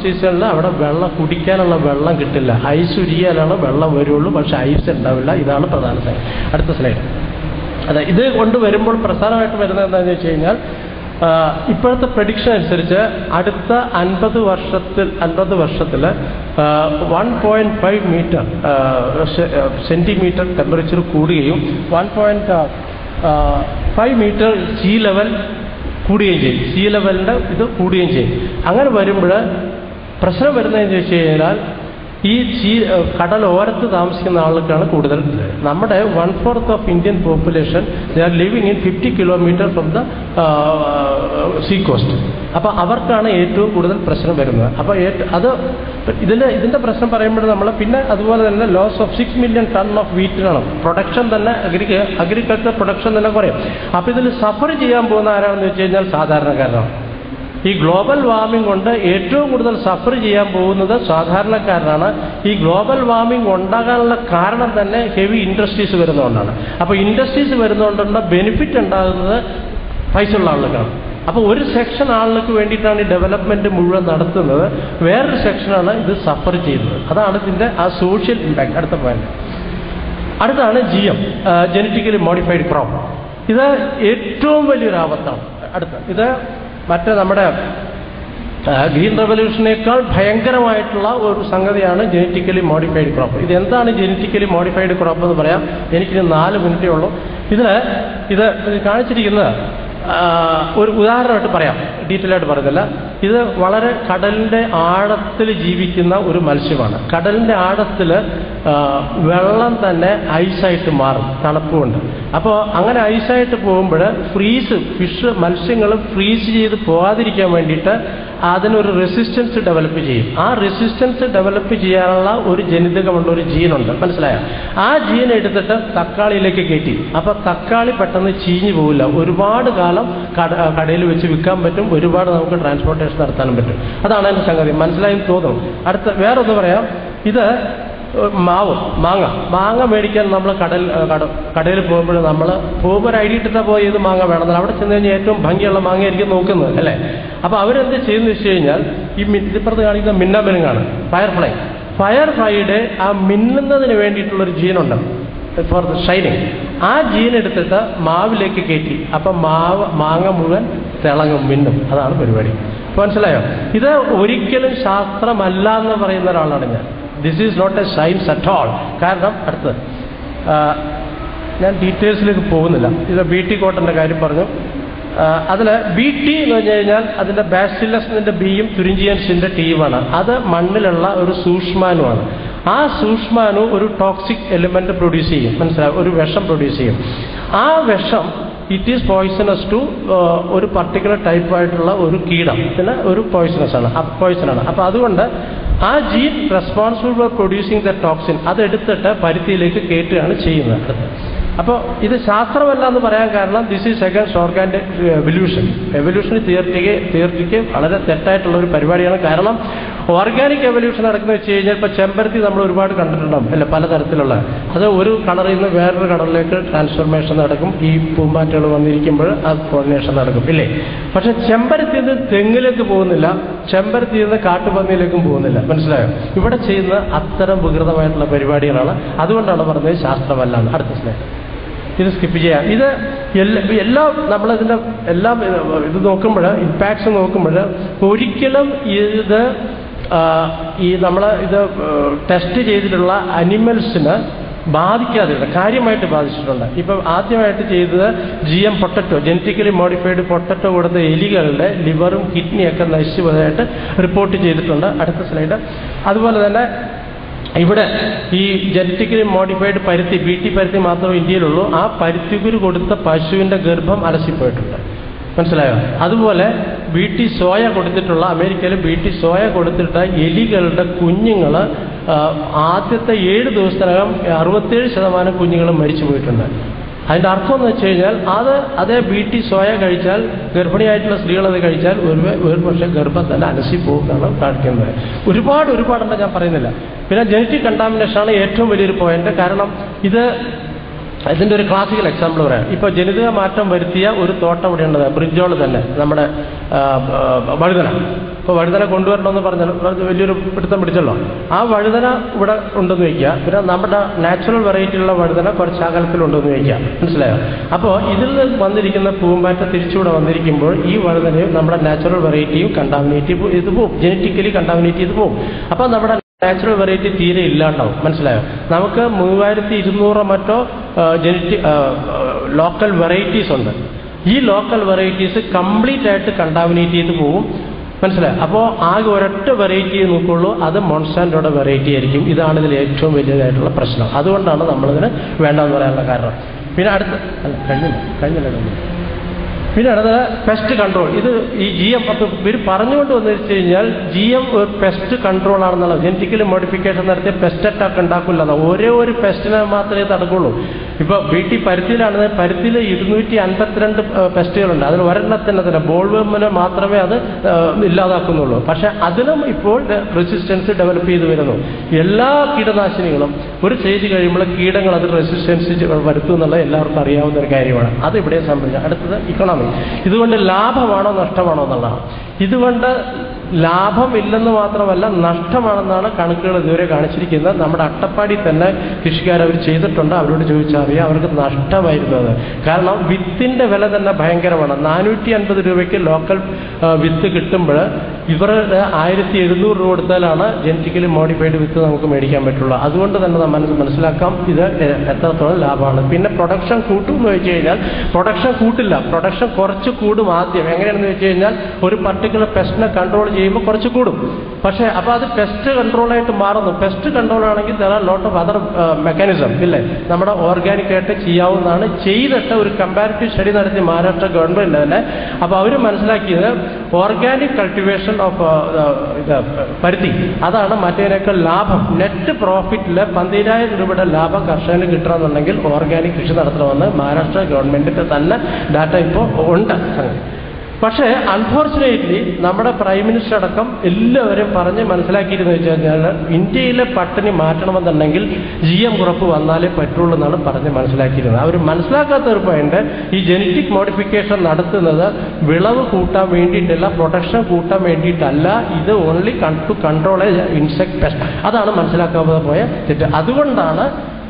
Speaker 1: സീസണിൽ അവിടെ വെള്ളം കുടിക്കാനുള്ള വെള്ളം കിട്ടില്ല. ഐസ് ഉരുകിയാലാണ് വെള്ളം വരുള്ളൂ, പക്ഷേ ഐസ് ഉണ്ടാവില്ല. ഇതാണ് പ്രധാന കാര്യം. അടുത്ത സ്ലൈഡ്. അതെ, ഇത് കൊണ്ടുവരുമ്പോൾ പ്രധാനമായിട്ട് വരുന്നത് എന്താണെന്ന് വെച്ച് കഴിഞ്ഞാൽ ഇപ്പോഴത്തെ പ്രഡിക്ഷൻ അനുസരിച്ച് അടുത്ത 50 വർഷത്തിൽ 1.5 മീറ്റർ സെൻറ്റിമീറ്റർ ടെമ്പറേച്ചർ കൂടുകയും 1.5 മീറ്റർ സീ ലെവൽ കൂടുകയും ചെയ്യും. സീ ലെവലിൻ്റെ ഇത് കൂടുകയും ചെയ്യും. അങ്ങനെ വരുമ്പോൾ പ്രശ്നം വരുന്നതെന്ന് വെച്ച് കഴിഞ്ഞാൽ ഈ കടലോരത്ത് താമസിക്കുന്ന ആൾക്കാണ് കൂടുതൽ. നമ്മുടെ 1/4 of Indian population they are living in 50 kilometre from the sea cost. അപ്പോൾ അവർക്കാണ് ഏറ്റവും കൂടുതൽ പ്രശ്നം വരുന്നത്. അപ്പോൾ അത് ഇതിൻ്റെ പ്രശ്നം പറയുമ്പോൾ നമ്മൾ പിന്നെ അതുപോലെ തന്നെ loss of 6 million ton of വീറ്റിനാണ് പ്രൊഡക്ഷൻ തന്നെ അഗ്രികൾച്ചർ പ്രൊഡക്ഷൻ തന്നെ കുറയും. അപ്പോൾ ഇതിൽ സഫർ ചെയ്യാൻ പോകുന്ന ആരാണെന്ന് വെച്ച് കഴിഞ്ഞാൽ സാധാരണക്കാരനാണ്. ഈ ഗ്ലോബൽ വാർമിംഗ് കൊണ്ട് ഏറ്റവും കൂടുതൽ സഫർ ചെയ്യാൻ പോകുന്നത് സാധാരണക്കാരനാണ്. ഈ ഗ്ലോബൽ വാർമിംഗ് ഉണ്ടാകാനുള്ള കാരണം തന്നെ ഹെവി ഇൻഡസ്ട്രീസ് വരുന്നതുകൊണ്ടാണ്. അപ്പോൾ ഇൻഡസ്ട്രീസ് വരുന്നതുകൊണ്ടുള്ള ബെനിഫിറ്റ് ഉണ്ടാകുന്നത് പൈസയുള്ള ആളുകൾക്കാണ്. അപ്പോൾ ഒരു സെക്ഷൻ ആളുകൾക്ക് വേണ്ടിയിട്ടാണ് ഈ ഡെവലപ്മെൻറ്റ് മുഴുവൻ നടത്തുന്നത്, വേറൊരു സെക്ഷനാണ് ഇത് സഫർ ചെയ്യുന്നത്. അതാണ് ഇതിൻ്റെ ആ സോഷ്യൽ ഇമ്പാക്ട്. അടുത്ത പോയിന്റ്. അടുത്താണ് GM, ജനറ്റിക്കലി മോഡിഫൈഡ് ക്രോപ്പ്. ഇത് ഏറ്റവും വലിയൊരു ആപത്താണ്. ഇത് മറ്റേ നമ്മുടെ ഗ്രീൻ റെവല്യൂഷനേക്കാൾ ഭയങ്കരമായിട്ടുള്ള ഒരു സംഗതിയാണ് ജനറ്റിക്കലി മോഡിഫൈഡ് ക്രോപ്പ്. ഇതെന്താണ് ജനറ്റിക്കലി മോഡിഫൈഡ് ക്രോപ്പ് എന്ന് പറയാം. എനിക്കിനി 4 മിനിറ്റേ ഉള്ളൂ. ഇത് കാണിച്ചിരിക്കുന്നത് ഒരു ഉദാഹരണമായിട്ട് പറയാം, ഡീറ്റെയിൽ ആയിട്ട് പറയുന്നില്ല. ഇത് വളരെ കടലിൻ്റെ ആഴത്തിൽ ജീവിക്കുന്ന ഒരു മത്സ്യമാണ്. കടലിൻ്റെ ആഴത്തിൽ വെള്ളം തന്നെ ഐസായിട്ട് മാറും തണുപ്പുകൊണ്ട്. അപ്പോൾ അങ്ങനെ ഐസായിട്ട് പോകുമ്പോൾ മത്സ്യങ്ങൾ ഫ്രീസ് ചെയ്ത് പോകാതിരിക്കാൻ വേണ്ടിയിട്ട് അതിനൊരു റെസിസ്റ്റൻസ് ഡെവലപ്പ് ചെയ്യും. ആ റെസിസ്റ്റൻസ് ഡെവലപ്പ് ചെയ്യാനുള്ള ഒരു ജനിതകമുള്ള ഒരു ജീനുണ്ട്, മനസ്സിലായോ? ആ ജീൻ എടുത്തിട്ട് തക്കാളിയിലേക്ക് കയറ്റി. അപ്പോൾ തക്കാളി പെട്ടെന്ന് ചീഞ്ഞു പോകില്ല. ഒരുപാട് കാലം കടയിൽ വെച്ച് വിൽക്കാൻ പറ്റും, ഒരുപാട് നമുക്ക് ട്രാൻസ്പോർട്ടേഷൻ നടത്താനും പറ്റും. അതാണ് എൻ്റെ സംഗതി. മനസ്സിലായെന്ന് തോന്നുന്നു. വേറൊന്ന് പറയാം. ഇത് മാങ്ങ മേടിക്കാൻ നമ്മൾ കടയിൽ പോകുമ്പോൾ ഒരു ഐഡി ഇട്ടിട്ടാണ് പോയി ഇത് മാങ്ങ വേണമെന്ന്. അവിടെ ചെന്ന് കഴിഞ്ഞാൽ ഏറ്റവും ഭംഗിയുള്ള മാങ്ങയായിരിക്കും നോക്കുന്നത്, അല്ലേ? അപ്പോൾ അവരെന്ത് ചെയ്യുന്നത് വെച്ച് കഴിഞ്ഞാൽ ഈ ഇപ്പുറത്ത് കാണിക്കുന്ന മിന്നാമിനുങ്ങാണ് ഫയർഫ്ലൈയുടെ ആ മിന്നുന്നതിന് വേണ്ടിയിട്ടുള്ളൊരു ജീനുണ്ട് ഫോർ ദ ഷൈനിങ്. ആ ജീൻ എടുത്തിട്ട് മാവിലേക്ക് കയറ്റി. അപ്പം മാങ്ങ മുഴുവൻ തിളങ്ങും, മിന്നും. അതാണ് പരിപാടി. മനസ്സിലായോ? ഇത് ഒരിക്കലും ശാസ്ത്രമല്ല എന്ന് പറയുന്ന ഒരാളാണ് ഞാൻ. This is not a science at all. കാരണം ഞാൻ ഡീറ്റെയിൽസിലേക്ക് പോകുന്നില്ല. ഇത് BT കോട്ടൻ്റെ കാര്യം പറഞ്ഞു. അതിൽ BT എന്ന് പറഞ്ഞു കഴിഞ്ഞാൽ അതിൻ്റെ ബാസിലസിൻ്റെ ബിയും തുരിഞ്ചിയൻസിൻ്റെ ടീമാണ്. അത് മണ്ണിലുള്ള ഒരു സൂക്ഷ്മാണുവാണ്. ആ സൂക്ഷ്മാണു ഒരു ടോക്സിക് എലിമെൻ്റ് പ്രൊഡ്യൂസ് ചെയ്യും, മനസ്സിലാവും, ഒരു വിഷം പ്രൊഡ്യൂസ് ചെയ്യും. ആ വിഷം ഇറ്റ് ഈസ് പോയ്സണസ് ടു ഒരു പർട്ടിക്കുലർ ടൈപ്പായിട്ടുള്ള ഒരു കീടത്തിന് ഒരു പോയ്സണാണ്. അപ്പോൾ അതുകൊണ്ട് ആ gene responsible for producing the toxin അതെടുത്തിട്ട് പരുത്തിയിലേക്ക് കയറ്റുകയാണ് ചെയ്യുന്നത്. അപ്പോൾ ഇത് ശാസ്ത്രമല്ല എന്ന് പറയാൻ കാരണം this is against organic evolution തിയറിക്ക് വളരെ തെറ്റായിട്ടുള്ള ഒരു പരിപാടിയാണ്. കാരണം ഓർഗാനിക് എവല്യൂഷൻ നടക്കുന്നത് വെച്ച് കഴിഞ്ഞാൽ ഇപ്പോൾ ചെമ്പരത്തി നമ്മൾ ഒരുപാട് കണ്ടിട്ടുണ്ടാകും, അല്ല, പലതരത്തിലുള്ള. അത് ഒരു കളറിൽ നിന്ന് വേറൊരു കളറിലേക്ക് ട്രാൻസ്ഫോർമേഷൻ നടക്കും. ഈ പൂമ്പാറ്റകൾ വന്നിരിക്കുമ്പോൾ ആ കോർഡിനേഷൻ നടക്കും, ഇല്ലേ? പക്ഷെ ചെമ്പരത്തിയിൽ നിന്ന് തെങ്ങിലേക്ക് പോകുന്നില്ല, ചെമ്പരത്തിയിൽ നിന്ന് കാട്ടുപന്നിയിലേക്കും പോകുന്നില്ല, മനസ്സിലായോ? ഇവിടെ ചെയ്യുന്ന അത്തരം വികൃതമായിട്ടുള്ള പരിപാടികളാണ്. അതുകൊണ്ടാണ് പറഞ്ഞത് ശാസ്ത്രമല്ലാണ്. അടുത്ത സ്ലൈഡ്. ഇത് സ്കിപ്പ് ചെയ്യാം. ഇത് എല്ലാം നമ്മളിതിൻ്റെ എല്ലാം ഇത് നോക്കുമ്പോൾ, ഇമ്പാക്ട്സ് നോക്കുമ്പോൾ ഒരിക്കലും നമ്മൾ ഇത് ടെസ്റ്റ് ചെയ്തിട്ടുള്ള അനിമൽസിന് ബാധിക്കാതെയുണ്ട്, കാര്യമായിട്ട് ബാധിച്ചിട്ടുണ്ട്. ഇപ്പം ആദ്യമായിട്ട് ചെയ്തത് GM potato, genetically modified potato കൊടുത്ത എലികളുടെ ലിവറും കിഡ്നിയൊക്കെ നശിച്ചു പോയതായിട്ട് റിപ്പോർട്ട് ചെയ്തിട്ടുണ്ട്. അടുത്ത സ്ലൈഡ്. അതുപോലെ തന്നെ ഇവിടെ ഈ ജനറ്റിക്കലി മോഡിഫൈഡ് പരുത്തി, BT പരുത്തി മാത്രമേ ഇന്ത്യയിലുള്ളൂ. ആ പരുത്തിക്കുരു കൊടുത്ത പശുവിൻ്റെ ഗർഭം അലസിപ്പോയിട്ടുണ്ട്, മനസ്സിലായോ? അതുപോലെ BT സോയ കൊടുത്തിട്ടുള്ള, അമേരിക്കയിൽ BT സോയ കൊടുത്തിട്ട എലികളുടെ കുഞ്ഞുങ്ങൾ ആദ്യത്തെ 7 ദിവസത്തിനകം 67% കുഞ്ഞുങ്ങൾ മരിച്ചു പോയിട്ടുണ്ട്. അതിൻ്റെ അർത്ഥം എന്ന് വെച്ച് കഴിഞ്ഞാൽ അതേ BT സോയ കഴിച്ചാൽ, ഗർഭിണിയായിട്ടുള്ള സ്ത്രീകളത് കഴിച്ചാൽ ഒരു പക്ഷേ ഗർഭം തന്നെ അലസിപ്പോകുകയാണ് കാണിക്കുന്നത്. ഒരുപാടുണ്ട്, ഞാൻ പറയുന്നില്ല. പിന്നെ ജനറ്റിക് കണ്ടാമിനേഷനാണ് ഏറ്റവും വലിയൊരു പോയിന്റ്. കാരണം ഇത് ഇതിൻ്റെ ഒരു ക്ലാസിക്കൽ എക്സാമ്പിൾ പറയാം. ഇപ്പോൾ ജനിതക മാറ്റം വരുത്തിയ ഒരു തോട്ടം ഇവിടെ ഉള്ളത് ബ്രിഞ്ചോൾ തന്നെ, നമ്മുടെ വഴുതന. ഇപ്പോൾ വഴുതന കൊണ്ടുവരണമെന്ന് പറഞ്ഞാൽ വലിയൊരു പിടുത്തം പിടിച്ചല്ലോ. ആ വഴുതന ഇവിടെ ഉണ്ടെന്ന് വയ്ക്കുക, പിന്നെ നമ്മുടെ നാച്ചുറൽ വെറൈറ്റിയിലുള്ള വഴുതന കുറച്ച് അകലത്തിലുണ്ടെന്ന് വയ്ക്കുക, മനസ്സിലായോ? അപ്പോൾ ഇതിൽ വന്നിരിക്കുന്ന പൂമ്പാറ്റ തിരിച്ചുകൂടെ വന്നിരിക്കുമ്പോൾ ഈ വഴുതനയും നമ്മുടെ നാച്ചുറൽ വെറൈറ്റിയും കണ്ടാമിനേറ്റ് ഇത് പോവും, ജനറ്റിക്കലി കണ്ടാമിനേറ്റ് ചെയ്ത് പോവും. അപ്പോൾ നമ്മുടെ നാച്ചുറൽ വെറൈറ്റി തീരെ ഇല്ലാണ്ടാവും, മനസ്സിലായോ? നമുക്ക് 3200 മറ്റോ ലോക്കൽ വെറൈറ്റീസ് ഉണ്ട്. ഈ ലോക്കൽ വെറൈറ്റീസ് കംപ്ലീറ്റ് ആയിട്ട് കണ്ടാമിനേറ്റ് ചെയ്ത് പോവും, മനസ്സിലായോ? അപ്പോൾ ആകെ ഒരൊറ്റ വെറൈറ്റിയെ നോക്കുള്ളൂ, അത് മോൺസാന്റോയുടെ വെറൈറ്റി ആയിരിക്കും. ഇതാണ് ഇതിൽ ഏറ്റവും വലിയതായിട്ടുള്ള പ്രശ്നം. അതുകൊണ്ടാണ് നമ്മളിതിന് വേണ്ടെന്ന് പറയാനുള്ള കാരണം. പിന്നെ കഴിഞ്ഞില്ല പിന്നെ അടുത്തത് പെസ്റ്റ് കൺട്രോൾ. ഇത് ഈ GM അപ്പോൾ ഇവർ പറഞ്ഞുകൊണ്ട് വന്നു വെച്ച് കഴിഞ്ഞാൽ GM ഒരു പെസ്റ്റ് കൺട്രോൾ ആണെന്നുള്ളത്. ജനറ്റിക്കലി മോഡിഫിക്കേഷൻ നടത്തിയ പെസ്റ്റ് അറ്റാക്ക് ഉണ്ടാക്കില്ല, ഒരേ ഒരു പെസ്റ്റിനെ മാത്രമേ തടുക്കുള്ളൂ. ഇപ്പോൾ വീട്ടിൽ പരുത്തിയിലാണെന്ന് പരുത്തിയിൽ 252 പെസ്റ്റുകളുണ്ട്. അതിൽ ഒരെണ്ണത്തിന് തന്നെ ബോൾവേമിനെ മാത്രമേ അത് ഇല്ലാതാക്കുന്നുള്ളൂ. പക്ഷെ അതിനും ഇപ്പോൾ റെസിസ്റ്റൻസ് ഡെവലപ്പ് ചെയ്ത് വരുന്നു. എല്ലാ കീടനാശിനികളും ഒരു സ്റ്റേജ് കഴിയുമ്പോൾ കീടങ്ങൾ അത് റെസിസ്റ്റൻസ് വരുത്തും എന്നുള്ളത് എല്ലാവർക്കും അറിയാവുന്ന ഒരു കാര്യമാണ്. അത് ഇവിടെ സംബന്ധിച്ച്. അടുത്തത് ഇക്കണോമി. ഇതുകൊണ്ട് ലാഭമാണോ നഷ്ടമാണോ എന്നുള്ളതാണ്. ഇതുകൊണ്ട് ലാഭമില്ലെന്ന് മാത്രമല്ല നഷ്ടമാണെന്നാണ് കണക്കുകൾ ഇതുവരെ കാണിച്ചിരിക്കുന്നത്. നമ്മുടെ അട്ടപ്പാടി തന്നെ കൃഷിക്കാർ അവർ ചെയ്തിട്ടുണ്ട്, അവരോട് ചോദിച്ചാൽ അറിയാം അവർക്ക് നഷ്ടമായിരുന്നത്. കാരണം വിത്തിൻ്റെ വില തന്നെ ഭയങ്കരമാണ്. 450 രൂപയ്ക്ക് ലോക്കൽ വിത്ത് കിട്ടുമ്പോൾ ഇവരുടെ 1700 രൂപ കൊടുത്താലാണ് ജനറ്റിക്കലി മോഡിഫൈഡ് വിത്ത് നമുക്ക് മേടിക്കാൻ പറ്റുള്ളൂ. അതുകൊണ്ട് തന്നെ നമ്മൾ മനസ്സിലാക്കാം ഇത് എത്രത്തോളം ലാഭമാണ്. പിന്നെ പ്രൊഡക്ഷൻ കൂട്ടും എന്ന് വെച്ച് കഴിഞ്ഞാൽ പ്രൊഡക്ഷൻ കൂട്ടില്ല, പ്രൊഡക്ഷൻ കുറച്ച് കൂടും. ആദ്യം എങ്ങനെയാണെന്ന് വെച്ച് കഴിഞ്ഞാൽ ഒരു പർട്ടിക്കുലർ പെസ്റ്റിനെ കൺട്രോൾ ചെയ്യുമ്പോൾ കുറച്ച് കൂടും. പക്ഷേ അപ്പോൾ അത് പെസ്റ്റ് കൺട്രോളായിട്ട് മാറുന്നു. പെസ്റ്റ് കൺട്രോൾ ആണെങ്കിൽ there are lot of other mechanism ഇല്ലേ, നമ്മുടെ ഓർഗാനിക്കായിട്ട് ചെയ്യാവുന്നതാണ്. ചെയ്തിട്ട് ഒരു കമ്പാരിറ്റീവ് സ്റ്റഡി നടത്തി മഹാരാഷ്ട്ര ഗവൺമെൻറ് തന്നെ. അപ്പോൾ അവർ മനസ്സിലാക്കിയത് ഓർഗാനിക് കൾട്ടിവേഷൻ ഓഫ് പരുത്തി അതാണ് മറ്റേതിനേക്കാൾ ലാഭം. നെറ്റ് പ്രോഫിറ്റിൽ 12000 രൂപയുടെ ലാഭം കർഷകന് കിട്ടണമെന്നുണ്ടെങ്കിൽ ഓർഗാനിക് കൃഷി നടത്തണമെന്ന് മഹാരാഷ്ട്ര ഗവൺമെൻറ്റിൻ്റെ തന്നെ ഡാറ്റ ഇപ്പോൾ ഉണ്ട്. പക്ഷേ അൺഫോർച്ചുനേറ്റ്ലി നമ്മുടെ പ്രൈം മിനിസ്റ്റർ അടക്കം എല്ലാവരും പറഞ്ഞ് മനസ്സിലാക്കിയിരുന്നു വെച്ച് കഴിഞ്ഞാൽ ഇന്ത്യയിലെ പട്ടിണി മാറ്റണമെന്നുണ്ടെങ്കിൽ GM കുറപ്പ് വന്നാലേ പറ്റുള്ളൂ എന്നാണ് പറഞ്ഞ് മനസ്സിലാക്കിയിരുന്നത്. അവർ മനസ്സിലാക്കാത്ത ഒരു പോയിന്റ്, ഈ ജനറ്റിക് മോഡിഫിക്കേഷൻ നടത്തുന്നത് വിളവ് കൂട്ടാൻ വേണ്ടിയിട്ടല്ല, പ്രൊഡക്ഷൻ കൂട്ടാൻ വേണ്ടിയിട്ടല്ല, ഇത് only to control insect pest. അതാണ് മനസ്സിലാക്കാതെ പോയ തെറ്റ്. അതുകൊണ്ടാണ്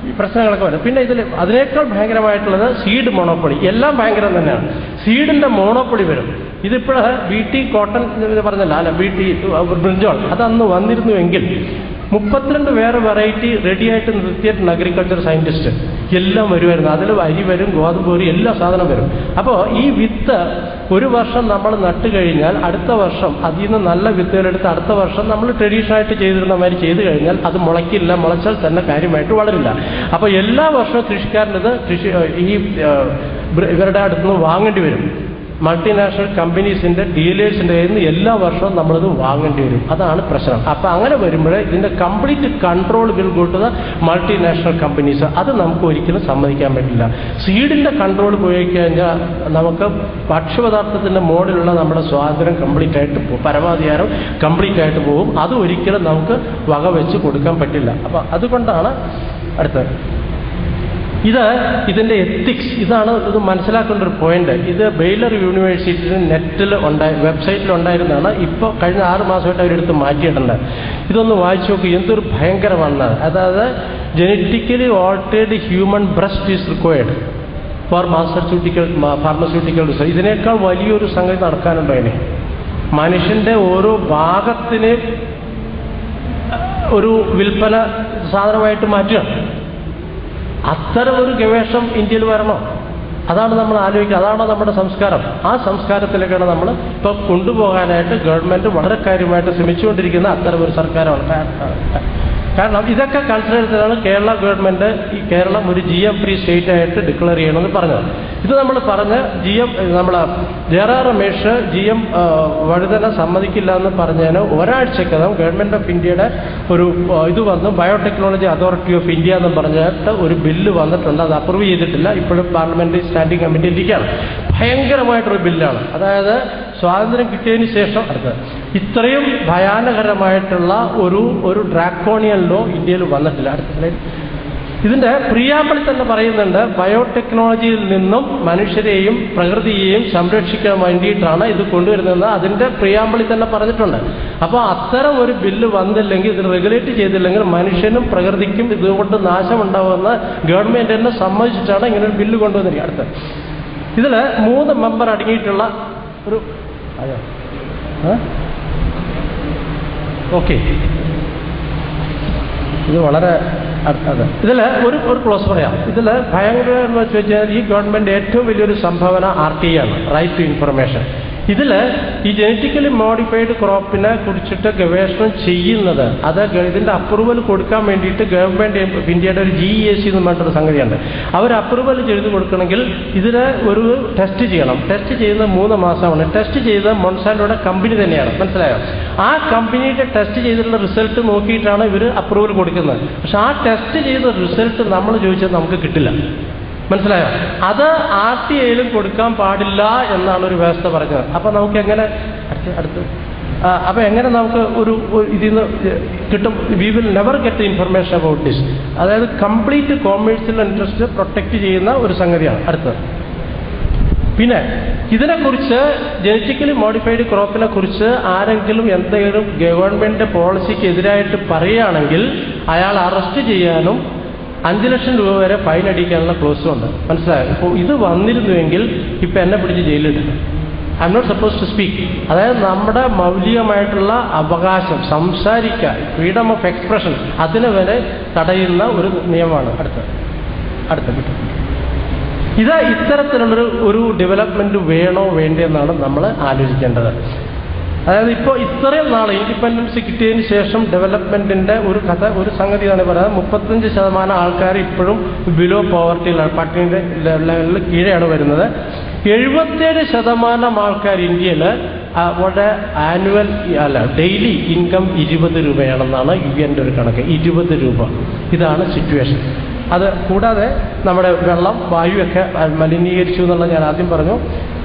Speaker 1: ഈ പ്രശ്നങ്ങളൊക്കെ വരുന്നത്. പിന്നെ ഇതിൽ അതിനേക്കാൾ ഭയങ്കരമായിട്ടുള്ളത് സീഡ് മോണോപ്പൊളി. എല്ലാം ഭയങ്കരം തന്നെയാണ്. സീഡിൻ്റെ മോണോപ്പൊളി വരും. ഇതിപ്പോൾ BT കോട്ടൺ പറഞ്ഞല്ല, അല്ല BT ബ്രിഞ്ചോൾ അതന്ന് വന്നിരുന്നുവെങ്കിൽ 32 വേറെ വെറൈറ്റി റെഡിയായിട്ട് നിർത്തിയിട്ടുണ്ട് അഗ്രികൾച്ചർ സയൻറ്റിസ്റ്റ്. എല്ലാം വരുമായിരുന്നു. അതിൽ അരി വരും, ഗോതമ്പ് വരും, എല്ലാ സാധനം വരും. അപ്പോൾ ഈ വിത്ത് ഒരു വർഷം നമ്മൾ നട്ട് കഴിഞ്ഞാൽ അടുത്ത വർഷം അതിൽ നിന്ന് നല്ല വിത്തുകളെടുത്ത് അടുത്ത വർഷം നമ്മൾ ട്രഡീഷണലായിട്ട് ചെയ്തിരുന്ന മാതിരി ചെയ്ത് കഴിഞ്ഞാൽ അത് മുളയ്ക്കില്ല, മുളച്ചാൽ തന്നെ കാര്യമായിട്ട് വളരില്ല. അപ്പോൾ എല്ലാ വർഷവും കൃഷിക്കാരനത് ഈ ഇവരുടെ അടുത്തുനിന്ന് വാങ്ങേണ്ടി വരും. മൾട്ടിനാഷണൽ കമ്പനീസിൻ്റെ ഡീലേഴ്സിൻ്റെ കയ്യിൽ നിന്ന് എല്ലാ വർഷവും നമ്മളിത് വാങ്ങേണ്ടി വരും. അതാണ് പ്രശ്നം. അപ്പോൾ അങ്ങനെ വരുമ്പോൾ ഇതിൻ്റെ complete control will go to the multinational companies. അത് നമുക്ക് ഒരിക്കലും സമ്മതിക്കാൻ പറ്റില്ല. സീഡിൻ്റെ കൺട്രോൾ പോയി കഴിഞ്ഞാൽ നമുക്ക് ഭക്ഷ്യപദാർത്ഥത്തിൻ്റെ മോഡിലുള്ള നമ്മുടെ സ്വാതന്ത്ര്യം കംപ്ലീറ്റ് ആയിട്ട് പോകും, പരമാധികാരം കംപ്ലീറ്റ് ആയിട്ട് പോകും. അത് ഒരിക്കലും നമുക്ക് വകവെച്ച് കൊടുക്കാൻ പറ്റില്ല. അപ്പോൾ അതുകൊണ്ടാണ് അടുത്തത് ഇതിൻ്റെ എത്തിക്സ്. ഇതാണ് ഇത് മനസ്സിലാക്കേണ്ട ഒരു പോയിന്റ്. ഇത് ബെയ്ലർ യൂണിവേഴ്സിറ്റിയുടെ നെറ്റിൽ വെബ്സൈറ്റിലുണ്ടായിരുന്നതാണ്. ഇപ്പോൾ കഴിഞ്ഞ 6 മാസമായിട്ട് അവരെടുത്ത് മാറ്റിയിട്ടുണ്ട്. ഇതൊന്ന് വായിച്ചു നോക്കി, എന്തൊരു ഭയങ്കരമാണ്. അതായത് genetically altered human breast is required for pharmaceutical research. ഇതിനേക്കാൾ വലിയൊരു സംഗതി നടക്കാനുണ്ടോ? അതിന് മനുഷ്യൻ്റെ ഓരോ ഭാഗത്തിന് ഒരു വിൽപ്പന സാധനമായിട്ട് മാറ്റുക. അത്തരം ഒരു ഗവേഷണം ഇന്ത്യയിൽ വരണോ? അതാണ് നമ്മൾ ആലോചിക്കുക. അതാണോ നമ്മുടെ സംസ്കാരം? ആ സംസ്കാരത്തിലേക്കാണ് നമ്മൾ ഇപ്പം കൊണ്ടുപോകാനായിട്ട് ഗവൺമെൻറ് വളരെ കാര്യമായിട്ട് ശ്രമിച്ചുകൊണ്ടിരിക്കുന്ന അത്തരം ഒരു സർക്കാരാണ്. കാരണം ഇതൊക്കെ കൺസിഡർ ചെയ്താണ് കേരള ഗവൺമെൻറ് ഈ കേരളം ഒരു GM ഫ്രീ സ്റ്റേറ്റ് ആയിട്ട് ഡിക്ലെയർ ചെയ്യണമെന്ന് പറഞ്ഞത്. ഇത് നമ്മൾ പറഞ്ഞ് നമ്മളെ ജയറാം രമേശ് GM വഴുതന സമ്മതിക്കില്ല എന്ന് പറഞ്ഞതിന് ഒരാഴ്ചക്കകം ഗവൺമെൻറ് ഓഫ് ഇന്ത്യയുടെ ഒരു ഇത് വന്നു, ബയോടെക്നോളജി അതോറിറ്റി ഓഫ് ഇന്ത്യ എന്ന് പറഞ്ഞിട്ട് ഒരു ബില്ല് വന്നിട്ടുണ്ട്. അത് അപ്രൂവ് ചെയ്തിട്ടില്ല. ഇപ്പോഴും പാർലമെൻ്ററി സ്റ്റാൻഡിംഗ് കമ്മിറ്റി ഇരിക്കുകയാണ്. ഭയങ്കരമായിട്ടൊരു ബില്ലാണ്. അതായത് സ്വാതന്ത്ര്യം കിട്ടിയതിന് ശേഷം ഇത്രയും ഭയാനകരമായിട്ടുള്ള ഒരു ഡ്രാക്കോണിയൻ ലോ ഇന്ത്യയിൽ വന്നിട്ടില്ല. അടുത്ത ഇതിൻ്റെ പ്രിയാമ്പിളിൽ തന്നെ പറയുന്നുണ്ട്, ബയോടെക്നോളജിയിൽ നിന്നും മനുഷ്യരെയും പ്രകൃതിയെയും സംരക്ഷിക്കാൻ വേണ്ടിയിട്ടാണ് ഇത് കൊണ്ടുവരുന്നതെന്ന് അതിൻ്റെ പ്രിയാമ്പിളിൽ തന്നെ പറഞ്ഞിട്ടുണ്ട്. അപ്പോൾ അത്തരം ഒരു ബില്ല് വന്നില്ലെങ്കിൽ, ഇത് റെഗുലേറ്റ് ചെയ്തില്ലെങ്കിൽ മനുഷ്യനും പ്രകൃതിക്കും ഇതുകൊണ്ട് നാശമുണ്ടാവുമെന്ന് ഗവൺമെൻറ് തന്നെ സമ്മതിച്ചിട്ടാണ് ഇങ്ങനെ ഒരു ബില്ല് കൊണ്ടുവന്നിരിക്കുന്നത്. അടുത്ത് ഇതിൽ 3 മെമ്പർ അടങ്ങിയിട്ടുള്ള ഒരു ഓക്കെ, ഇത് വളരെ അതെ. ഇതിൽ ഒരു ക്ലോസ് പറയാം. ഇതിൽ ഭയങ്കര എന്ന് വെച്ച് കഴിഞ്ഞാൽ ഈ ഗവൺമെൻറ് ഏറ്റവും വലിയൊരു സംഭാവന RTI ആണ്, റൈറ്റ് ടു ഇൻഫർമേഷൻ. ഇതിൽ ഈ ജനറ്റിക്കലി മോഡിഫൈഡ് ക്രോപ്പിനെ കുറിച്ചിട്ട് ഗവേഷണം ചെയ്യുന്നത്, അത് ഇതിൻ്റെ അപ്രൂവൽ കൊടുക്കാൻ വേണ്ടിയിട്ട് ഗവൺമെൻറ് ഓഫ് ഇന്ത്യയുടെ ഒരു GESC എന്ന് പറഞ്ഞിട്ടൊരു സംഗതിയുണ്ട്. അവർ അപ്രൂവൽ ചെയ്ത് കൊടുക്കണമെങ്കിൽ ഇതിന് ഒരു ടെസ്റ്റ് ചെയ്യണം. ടെസ്റ്റ് ചെയ്യുന്നത് 3 മാസമാണ്. ടെസ്റ്റ് ചെയ്ത് മൊൺസാന്റോയുടെ കമ്പനി തന്നെയാണ്, മനസ്സിലായോ? ആ കമ്പനിയുടെ ടെസ്റ്റ് ചെയ്തിട്ടുള്ള റിസൾട്ട് നോക്കിയിട്ടാണ് ഇവർ അപ്രൂവൽ കൊടുക്കുന്നത്. പക്ഷെ ആ ടെസ്റ്റ് ചെയ്ത റിസൾട്ട് നമ്മൾ ചോദിച്ചാൽ നമുക്ക് കിട്ടില്ല, മനസ്സിലായോ? അത് RTIയിലും കൊടുക്കാൻ പാടില്ല എന്നാണ് ഒരു വ്യവസ്ഥ പറഞ്ഞത്. അപ്പോൾ നമുക്ക് എങ്ങനെ അപ്പോൾ എങ്ങനെ നമുക്ക് ഇതിൽ നിന്ന് കിട്ടും? We will never get information about this. അതായത് കംപ്ലീറ്റ് കൊമേഴ്സ്യൽ ഇൻട്രസ്റ്റ് പ്രൊട്ടക്റ്റ് ചെയ്യുന്ന ഒരു സംഗതിയാണ്. അടുത്തത് പിന്നെ ഇതിനെക്കുറിച്ച്, ജനറ്റിക്കലി മോഡിഫൈഡ് ക്രോപ്പിനെ കുറിച്ച് ആരെങ്കിലും എന്തെങ്കിലും ഗവൺമെൻറ് പോളിസിക്ക് എതിരായിട്ട് പറയുകയാണെങ്കിൽ അയാൾ അറസ്റ്റ് ചെയ്യാനും 5 ലക്ഷം രൂപ വരെ ഫൈൻ അടിക്കാനുള്ള ക്ലോസും ഉണ്ട്, മനസ്സിലായോ? ഇപ്പോൾ ഇത് വന്നിരുന്നുവെങ്കിൽ ഇപ്പം എന്നെ പിടിച്ച് ജയിലിലിടും. I'm not suppose to speak. അതായത് നമ്മുടെ മൗലികമായിട്ടുള്ള അവകാശം, സംസാരിക്കാൻ, ഫ്രീഡം ഓഫ് എക്സ്പ്രഷൻ, അതിനെ വരെ തടയുന്ന ഒരു നിയമമാണ്. അടുത്ത ഇത് ഇത്തരത്തിലുള്ളൊരു ഡെവലപ്മെൻറ്റ് വേണോ വേണ്ടെന്നാണ് നമ്മൾ ആലോചിക്കേണ്ടത്. അതായത് ഇപ്പോൾ ഇത്രയും നാൾ ഇൻഡിപെൻഡൻസ് കിട്ടിയതിന് ശേഷം ഡെവലപ്മെൻറ്റിൻ്റെ ഒരു സംഗതിയാണ് പറയുന്നത്. 35% ആൾക്കാർ ഇപ്പോഴും ബിലോ പോവർട്ടിയിലാണ്, പട്ടിണിയുടെ ലെവലിൽ കീഴെയാണ് വരുന്നത്. 77% ആൾക്കാർ ഇന്ത്യയിൽ അവരുടെ ആനുവൽ ഡെയിലി ഇൻകം 20 രൂപയാണെന്നാണ് UN ഒരു കണക്ക്. 20 രൂപ. ഇതാണ് സിറ്റുവേഷൻ. അത് കൂടാതെ നമ്മുടെ വെള്ളം, വായുവൊക്കെ മലിനീകരിച്ചു എന്നുള്ള ഞാൻ ആദ്യം പറഞ്ഞു.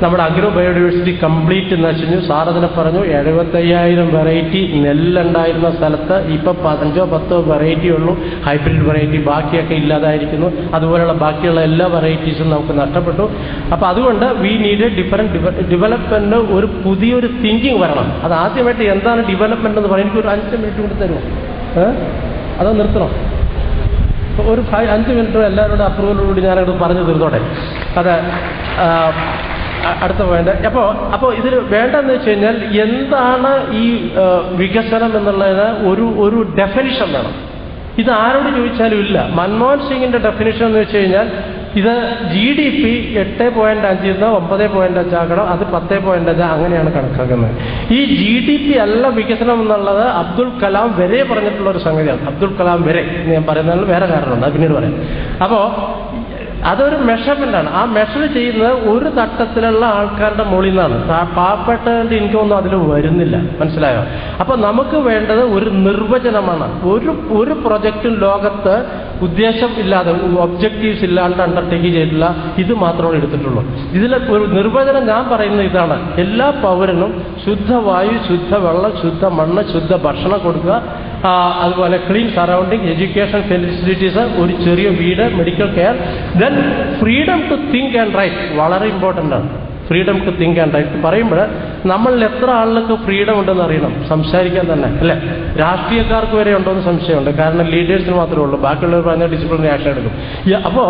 Speaker 1: നമ്മുടെ അഗ്രോ ബയോഡൈവേഴ്സിറ്റി കംപ്ലീറ്റ് നശിച്ചു. സാറതിനെ പറഞ്ഞു 75,000 വെറൈറ്റി നെല്ലുണ്ടായിരുന്ന സ്ഥലത്ത് ഇപ്പോൾ 5-10 വെറൈറ്റി ഉള്ളൂ, ഹൈബ്രിഡ് വെറൈറ്റി. ബാക്കിയൊക്കെ ഇല്ലാതായിരിക്കുന്നു. അതുപോലെയുള്ള ബാക്കിയുള്ള എല്ലാ വെറൈറ്റീസും നമുക്ക് നഷ്ടപ്പെട്ടു. അപ്പോൾ അതുകൊണ്ട് വി നീഡ് ഡെവലപ്മെൻറ്റ്, ഒരു പുതിയൊരു തിങ്കിങ് വരണം. അത് ആദ്യമായിട്ട് എന്താണ് ഡെവലപ്മെൻറ്റ് എന്ന് പറയാൻ എനിക്കൊരു 5 മിനിറ്റ് കൊണ്ട് തരുമോ? അതോ നിർത്തണം? ഒരു 5 മിനിറ്റ് എല്ലാവരുടെ അപ്രൂവലോടുകൂടി ഞാനത് പറഞ്ഞു തീർന്നോട്ടെ. അത് അടുത്ത പോയിന്റ്. അപ്പോൾ ഇതിൽ വേണ്ടതെന്ന് വെച്ച് കഴിഞ്ഞാൽ എന്താണ് ഈ വികസനം എന്നുള്ളതിന് ഒരു ഡെഫിനിഷൻ വേണം. ഇത് ആരോട് ചോദിച്ചാലും ഇല്ല. മൻമോഹൻ സിംഗിൻ്റെ ഡെഫിനിഷൻ എന്ന് വെച്ച് കഴിഞ്ഞാൽ ഇത് GDP 8.5 9.5 ആക്കണം, അത് 10.5 അങ്ങനെയാണ് കണക്കാക്കുന്നത്. ഈ GDP അല്ല വികസനം എന്നുള്ളത് അബ്ദുൽ കലാം വരെ പറഞ്ഞിട്ടുള്ള ഒരു സംഗതിയാണ്. അബ്ദുൽ കലാം വരെ ഞാൻ പറയുന്നതിൽ വേറെ കാരണമുണ്ട്, അത് പിന്നീട് പറയാം. അപ്പോൾ അതൊരു മെഷർമെൻ്റാണ്. ആ മെഷർ ചെയ്യുന്നത് ഒരു തട്ടത്തിലുള്ള ആൾക്കാരുടെ മുകളിൽ നിന്നാണ്. പാവപ്പെട്ടവൻ്റെ ഇൻകം ഒന്നും അതിൽ വരുന്നില്ല, മനസ്സിലായോ? അപ്പോൾ നമുക്ക് വേണ്ടത് ഒരു നിർവചനമാണ്. ഒരു പ്രൊജക്റ്റും ലോകത്ത് ഉദ്ദേശം ഇല്ലാതെ, ഒബ്ജക്റ്റീവ്സ് ഇല്ലാണ്ട് അണ്ടർടേക്ക് ചെയ്തിട്ടില്ല. ഇത് മാത്രമാണ് എടുത്തിട്ടുള്ളൂ. ഇതിൽ ഒരു നിർവചനം ഞാൻ പറയുന്നത് ഇതാണ്: എല്ലാ പൗരനും ശുദ്ധവായു, ശുദ്ധവെള്ളം, ശുദ്ധ മണ്ണ്, ശുദ്ധ ഭക്ഷണം കൊടുക്കുക, അതുപോലെ ക്ലീൻ സറൗണ്ടിങ്, എഡ്യൂക്കേഷൻ ഫെസിലിറ്റീസ്, ഒരു ചെറിയ വീട്, medical care, then freedom to think and write. വളരെ ഇമ്പോർട്ടൻ്റ് ആണ് freedom to think and write. പറയുമ്പോൾ നമ്മളിൽ എത്ര ആളുകൾക്ക് ഫ്രീഡം ഉണ്ടെന്ന് അറിയണം, സംസാരിക്കാൻ തന്നെ, അല്ലേ? രാഷ്ട്രീയക്കാർക്ക് വരെ ഉണ്ടോയെന്ന് സംശയമുണ്ട്. കാരണം ലീഡേഴ്സിന് മാത്രമേ ഉള്ളൂ, ബാക്കിയുള്ളവർ പറഞ്ഞാൽ ഡിസിപ്ലിനറി ആക്ഷൻ എടുക്കും. അപ്പോൾ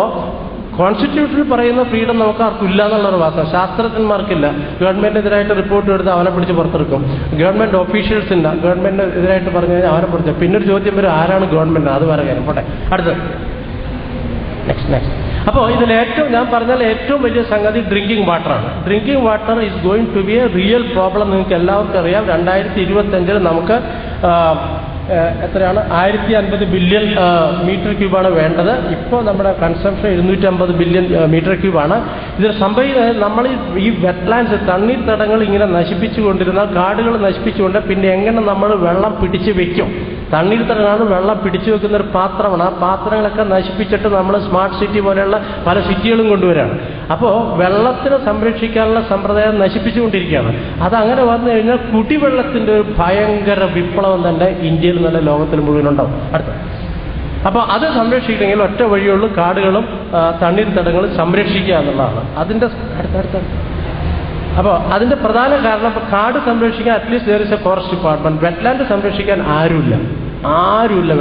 Speaker 1: കോൺസ്റ്റിറ്റ്യൂഷനിൽ പറയുന്ന ഫ്രീഡം നമുക്ക് ആർക്കും ഇല്ല എന്നുള്ളൊരു വാദം. ശാസ്ത്രജ്ഞന്മാർക്കില്ല. ഗവൺമെൻറ്റിനെതിരായിട്ട് റിപ്പോർട്ട് എടുത്ത് അവനെ പിടിച്ച് പുറത്തെടുക്കും. ഗവൺമെൻറ് ഓഫീഷ്യൽസില്ല. ഗവൺമെൻറ്റിനെതിരായിട്ട് പറഞ്ഞു കഴിഞ്ഞാൽ അവനെ പിടിച്ച. പിന്നൊരു ചോദ്യം വരും, ആരാണ് ഗവൺമെൻറ്? അത് വേറെ കാര്യം. പോട്ടെ, അടുത്ത് നെക്സ്റ്റ്. അപ്പോൾ ഇതിലേറ്റവും ഞാൻ പറഞ്ഞാൽ ഏറ്റവും വലിയ സംഗതി ഡ്രിങ്കിങ് വാട്ടറാണ്. Drinking water is going to be a real problem. നിങ്ങൾക്ക് എല്ലാവർക്കും അറിയാം. 2025 നമുക്ക് എത്രയാണ്? 1050 ബില്യൺ മീറ്റർ ക്യൂബാണ് വേണ്ടത്. ഇപ്പോൾ നമ്മുടെ കൺസംഷൻ 750 ബില്യൺ മീറ്റർ ക്യൂബാണ്. ഇതിൽ സംഭവിക്കുന്നത്, നമ്മൾ ഈ വെറ്റ്ലാൻഡ്സ്, തണ്ണീർത്തടങ്ങൾ ഇങ്ങനെ നശിപ്പിച്ചുകൊണ്ടിരുന്ന, കാടുകൾ നശിപ്പിച്ചുകൊണ്ട് പിന്നെ എങ്ങനെ നമ്മൾ വെള്ളം പിടിച്ചു വെക്കും? തണ്ണീർത്തടങ്ങളാണ് വെള്ളം പിടിച്ചു വെക്കുന്ന ഒരു പാത്രമാണ്. ആ പാത്രങ്ങളൊക്കെ നശിപ്പിച്ചിട്ട് നമ്മൾ സ്മാർട്ട് സിറ്റി പോലെയുള്ള പല സിറ്റികളും കൊണ്ടുവരികയാണ്. അപ്പോൾ വെള്ളത്തിനെ സംരക്ഷിക്കാനുള്ള സമ്പ്രദായം നശിപ്പിച്ചുകൊണ്ടിരിക്കുകയാണ്. അതങ്ങനെ വന്നു കഴിഞ്ഞാൽ കുടിവെള്ളത്തിൻ്റെ ഒരു ഭയങ്കര വിപ്ലവം തന്നെ ഇന്ത്യയിൽ നല്ല ലോകത്തിൽ മുഴുവനുണ്ടാവും. അടുത്ത അപ്പോൾ അത് സംരക്ഷിക്കണമെങ്കിൽ ഒറ്റ വഴിയുള്ളൂ, കാടുകളും തണ്ണീർത്തടങ്ങളും സംരക്ഷിക്കുക എന്നുള്ളതാണ് അതിൻ്റെ അടുത്തടുത്ത്. അപ്പോൾ അതിൻ്റെ പ്രധാന കാരണം കാട് സംരക്ഷിക്കാൻ at least there is a forest department. Wetland സംരക്ഷിക്കാൻ ആരുമില്ല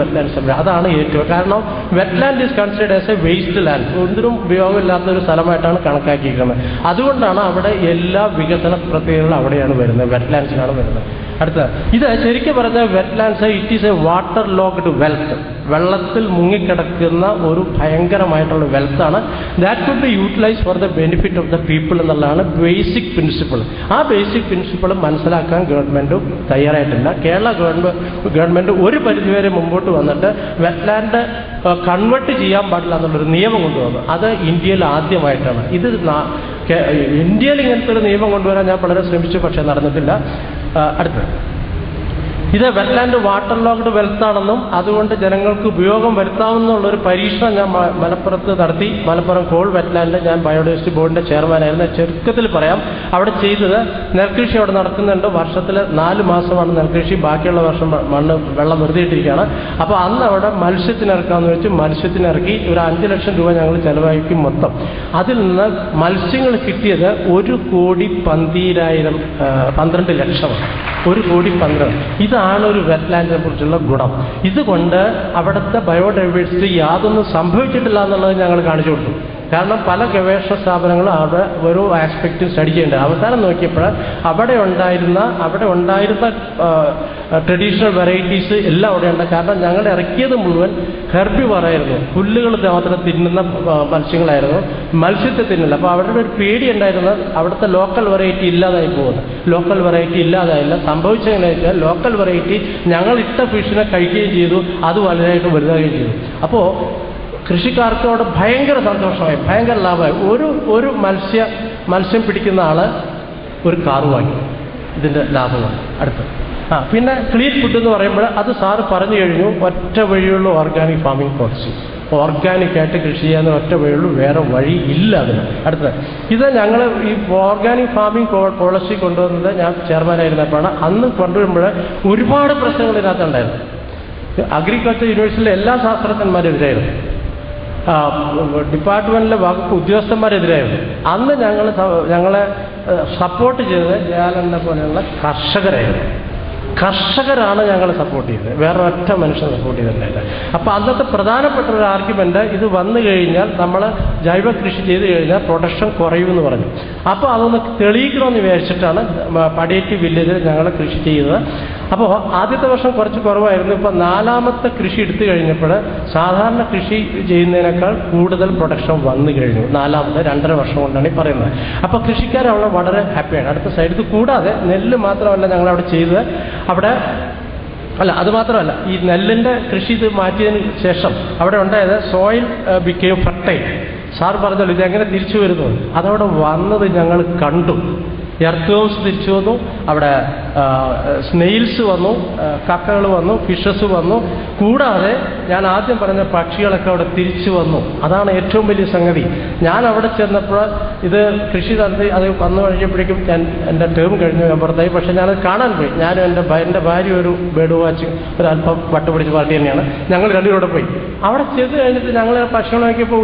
Speaker 1: വെറ്റ്ലാൻഡ് സംരക്ഷണം. അതാണ് ഏറ്റവും കാരണം wetland is considered as a waste land, ഒന്നിനും ഉപയോഗമില്ലാത്ത ഒരു സ്ഥലമായിട്ടാണ് കണക്കാക്കിയിരിക്കുന്നത്. അതുകൊണ്ടാണ് അവിടെ എല്ലാ വികസന പ്രക്രിയകളും അവിടെയാണ് വരുന്നത്, വെറ്റ്ലാൻഡ്സിനാണ് വരുന്നത്. അടുത്ത ഇത് ശരിക്കും പറഞ്ഞാൽ wetlands it is a water locked wealth, വെള്ളത്തിൽ മുങ്ങിക്കിടക്കുന്ന ഒരു ഭയങ്കരമായിട്ടുള്ള വെൽത്താണ്. That could be utilise for the benefit of the people എന്നുള്ളതാണ് ബേസിക് പ്രിൻസിപ്പിൾ. ആ ബേസിക് പ്രിൻസിപ്പിൾ മനസ്സിലാക്കാൻ ഗവൺമെൻറ് തയ്യാറായിട്ടില്ല. കേരള ഗവൺമെൻറ് ഒരു പരിധിവരെ മുമ്പോട്ട് വന്നിട്ട് വെറ്റ്ലാൻഡ് കൺവേർട്ട് ചെയ്യാൻ പാടില്ല എന്നുള്ളൊരു നിയമം കൊണ്ടുവന്നു. അത് ഇന്ത്യയിൽ ആദ്യമായിട്ടാണ്. ഇത് ഇന്ത്യയിൽ ഇങ്ങനത്തെ ഒരു നിയമം കൊണ്ടുവരാൻ ഞാൻ വളരെ ശ്രമിച്ചു, പക്ഷേ നടന്നിട്ടില്ല. അടുത്ത ഇത് വെറ്റ്ലാൻഡ് വാട്ടർ ലോക്ക്ഡ് വെൽത്താണെന്നും അതുകൊണ്ട് ജനങ്ങൾക്ക് ഉപയോഗം വരുത്താമെന്നുള്ളൊരു പരീക്ഷണം ഞാൻ മലപ്പുറത്ത് നടത്തി. മലപ്പുറം കോൾ വെറ്റ്ലാൻഡ് ഞാൻ ബയോഡൈവേഴ്സിറ്റി ബോർഡിൻ്റെ ചെയർമാനായിരുന്നു. ചുരുക്കത്തിൽ പറയാം, അവിടെ ചെയ്തത് നെൽകൃഷി അവിടെ നടക്കുന്നുണ്ട്. വർഷത്തിൽ 4 മാസമാണ് നെൽകൃഷി, ബാക്കിയുള്ള വർഷം വെള്ളം വെറുതെ ഇട്ടിരിക്കുകയാണ്. അപ്പോൾ അന്ന് അവിടെ മത്സ്യത്തിനിറക്കാമെന്ന് വെച്ച് മത്സ്യത്തിനിറക്കി. ഒരു 5 ലക്ഷം രൂപ ഞങ്ങൾ ചെലവാക്കി മൊത്തം. അതിൽ നിന്ന് മത്സ്യങ്ങൾ കിട്ടിയത് 1,12,00,000 ലക്ഷമാണ്. 1,12,00,000. ഇതാണ് ഒരു വെറ്റ്ലാൻഡിനെ കുറിച്ചുള്ള ഗുണം. ഇതുകൊണ്ട് അവിടുത്തെ ബയോഡൈവേഴ്സിറ്റി യാതൊന്നും സംഭവിച്ചിട്ടില്ല എന്നുള്ളത് ഞങ്ങൾ കാണിച്ചു കൊടുത്തു. കാരണം പല ഗവേഷണ സ്ഥാപനങ്ങളും അവിടെ ഓരോ ആസ്പെക്റ്റും സ്റ്റഡി ചെയ്യേണ്ടത്. അവസാനം നോക്കിയപ്പോൾ അവിടെ ഉണ്ടായിരുന്ന ട്രഡീഷണൽ വെറൈറ്റീസ് എല്ലാം അവിടെ ഉണ്ട്. കാരണം ഞങ്ങൾ ഇറക്കിയത് മുഴുവൻ ഹെർബിവറായിരുന്നു, പുല്ലുകൾ മാത്രം തിന്നുന്ന മത്സ്യങ്ങളായിരുന്നു, മത്സ്യത്തെ തിന്നില്ല. അപ്പോൾ അവരുടെ ഒരു പേടി ഉണ്ടായിരുന്നത് അവിടുത്തെ ലോക്കൽ വെറൈറ്റി ഇല്ലാതായി പോകുന്നു. ലോക്കൽ വെറൈറ്റി ഇല്ലാതായില്ല. സംഭവിച്ചതെന്ന് വെച്ചാൽ ലോക്കൽ വെറൈറ്റി ഞങ്ങൾ ഇട്ട ഫിഷിനെ കഴിക്കുകയും ചെയ്തു, അത് വലുതായിട്ട് വലുതാവുകയും ചെയ്തു. അപ്പോൾ കൃഷിക്കാർക്ക് അവിടെ ഭയങ്കര സന്തോഷമായി, ഭയങ്കര ലാഭമായി. ഒരു മത്സ്യം പിടിക്കുന്ന ആൾ ഒരു കാറ് വാങ്ങി. ഇതിൻ്റെ ലാഭമാണ്. അടുത്ത് പിന്നെ ക്ലീൻ ഫുഡ് എന്ന് പറയുമ്പോൾ അത് സാറ് പറഞ്ഞു കഴിഞ്ഞു. ഒറ്റ വഴിയുള്ള ഓർഗാനിക് ഫാമിംഗ് പോളിസി, ഓർഗാനിക്കായിട്ട് കൃഷി ചെയ്യാൻ ഒറ്റ വഴിയുള്ളൂ, വേറെ വഴി ഇല്ല അതിന്. അടുത്തത് ഇത് ഞങ്ങൾ ഈ ഓർഗാനിക് ഫാമിംഗ് പോളിസി കൊണ്ടുവന്നത് ഞാൻ ചെയർമാനായിരുന്നപ്പോഴാണ്. അന്ന് കൊണ്ടുവരുമ്പോൾ ഒരുപാട് പ്രശ്നങ്ങൾ ഇതിനകത്തുണ്ടായിരുന്നു. അഗ്രികൾച്ചർ യൂണിവേഴ്സിറ്റിയിലെ എല്ലാ ശാസ്ത്രജ്ഞന്മാരും എതിരായിരുന്നു, ഡിപ്പാർട്ട്മെൻറ്റിലെ വകുപ്പ് ഉദ്യോഗസ്ഥന്മാരെതിരായിരുന്നു. അന്ന് ഞങ്ങളെ സപ്പോർട്ട് ചെയ്തത് ജയാലനെ പോലെയുള്ള കർഷകരാണ് ഞങ്ങളെ സപ്പോർട്ട് ചെയ്തത്, വേറെ ഒറ്റ മനുഷ്യനെ സപ്പോർട്ട് ചെയ്തിട്ടില്ല. അപ്പോൾ അന്നത്തെ പ്രധാനപ്പെട്ട ഒരു ആർഗ്യുമെൻ്റ് ഇത് വന്നു കഴിഞ്ഞാൽ നമ്മൾ ജൈവ കൃഷി ചെയ്ത് കഴിഞ്ഞാൽ പ്രൊഡക്ഷൻ കുറയുമെന്ന് പറഞ്ഞു. അപ്പോൾ അതൊന്ന് തെളിയിക്കണമെന്ന് വിചാരിച്ചിട്ടാണ് പടിയേറ്റീവ് വില്ലേജിൽ ഞങ്ങൾ കൃഷി ചെയ്തത്. അപ്പോൾ ആദ്യത്തെ വർഷം കുറച്ച് കുറവായിരുന്നു. ഇപ്പോൾ 4ാമത്തെ കൃഷി എടുത്തു കഴിഞ്ഞപ്പോൾ സാധാരണ കൃഷി ചെയ്യുന്നതിനേക്കാൾ കൂടുതൽ പ്രൊഡക്ഷൻ വന്നു കഴിഞ്ഞു. 4ാമത്തെ 2.5 വർഷം കൊണ്ടാണ് ഈ പറയുന്നത്. അപ്പോൾ കൃഷിക്കാരവിടെ വളരെ ഹാപ്പിയാണ്. അടുത്ത സൈഡ് കൂടാതെ നെല്ല് മാത്രമല്ല ഞങ്ങളവിടെ ചെയ്തത്. അവിടെ അത് മാത്രമല്ല, ഈ നെല്ലിൻ്റെ കൃഷി ഇത് മാറ്റിയതിന് ശേഷം അവിടെ ഉണ്ടായത് സോയിൽ ബിക്കെയിം ഫെർട്ടൈൽ. സാർ പറഞ്ഞല്ലോ ഇതെങ്ങനെ തിരിച്ചു വരുന്നു, അതവിടെ വന്നത് ഞങ്ങൾ കണ്ടു. എർത്ത് വേംസ് തിരിച്ചു വന്നു, അവിടെ സ്നെയിൽസ് വന്നു, കക്കകൾ വന്നു, ഫിഷസ് വന്നു. കൂടാതെ ഞാൻ ആദ്യം പറഞ്ഞ പക്ഷികളൊക്കെ അവിടെ തിരിച്ചു വന്നു. അതാണ് ഏറ്റവും വലിയ സംഗതി. ഞാൻ അവിടെ ചെന്നപ്പോൾ ഇത് കൃഷി നടത്തി അത് വന്നു കഴിഞ്ഞപ്പോഴേക്കും എൻ്റെ ടേം കഴിഞ്ഞു, ഞാൻ പുറത്തായി. പക്ഷേ ഞാനത് കാണാൻ പോയി. ഞാനും എൻ്റെ ഭാര്യ ഒരു ബേർഡ് വാച്ചിങ് ഒരല്പം വട്ടുപിടിച്ച പാർട്ടി തന്നെയാണ്. ഞങ്ങൾ രണ്ടുകൂടെ പോയി. അവിടെ ചെന്ന് കഴിഞ്ഞിട്ട് ഞങ്ങൾ പക്ഷികളെ നോക്കിയപ്പോൾ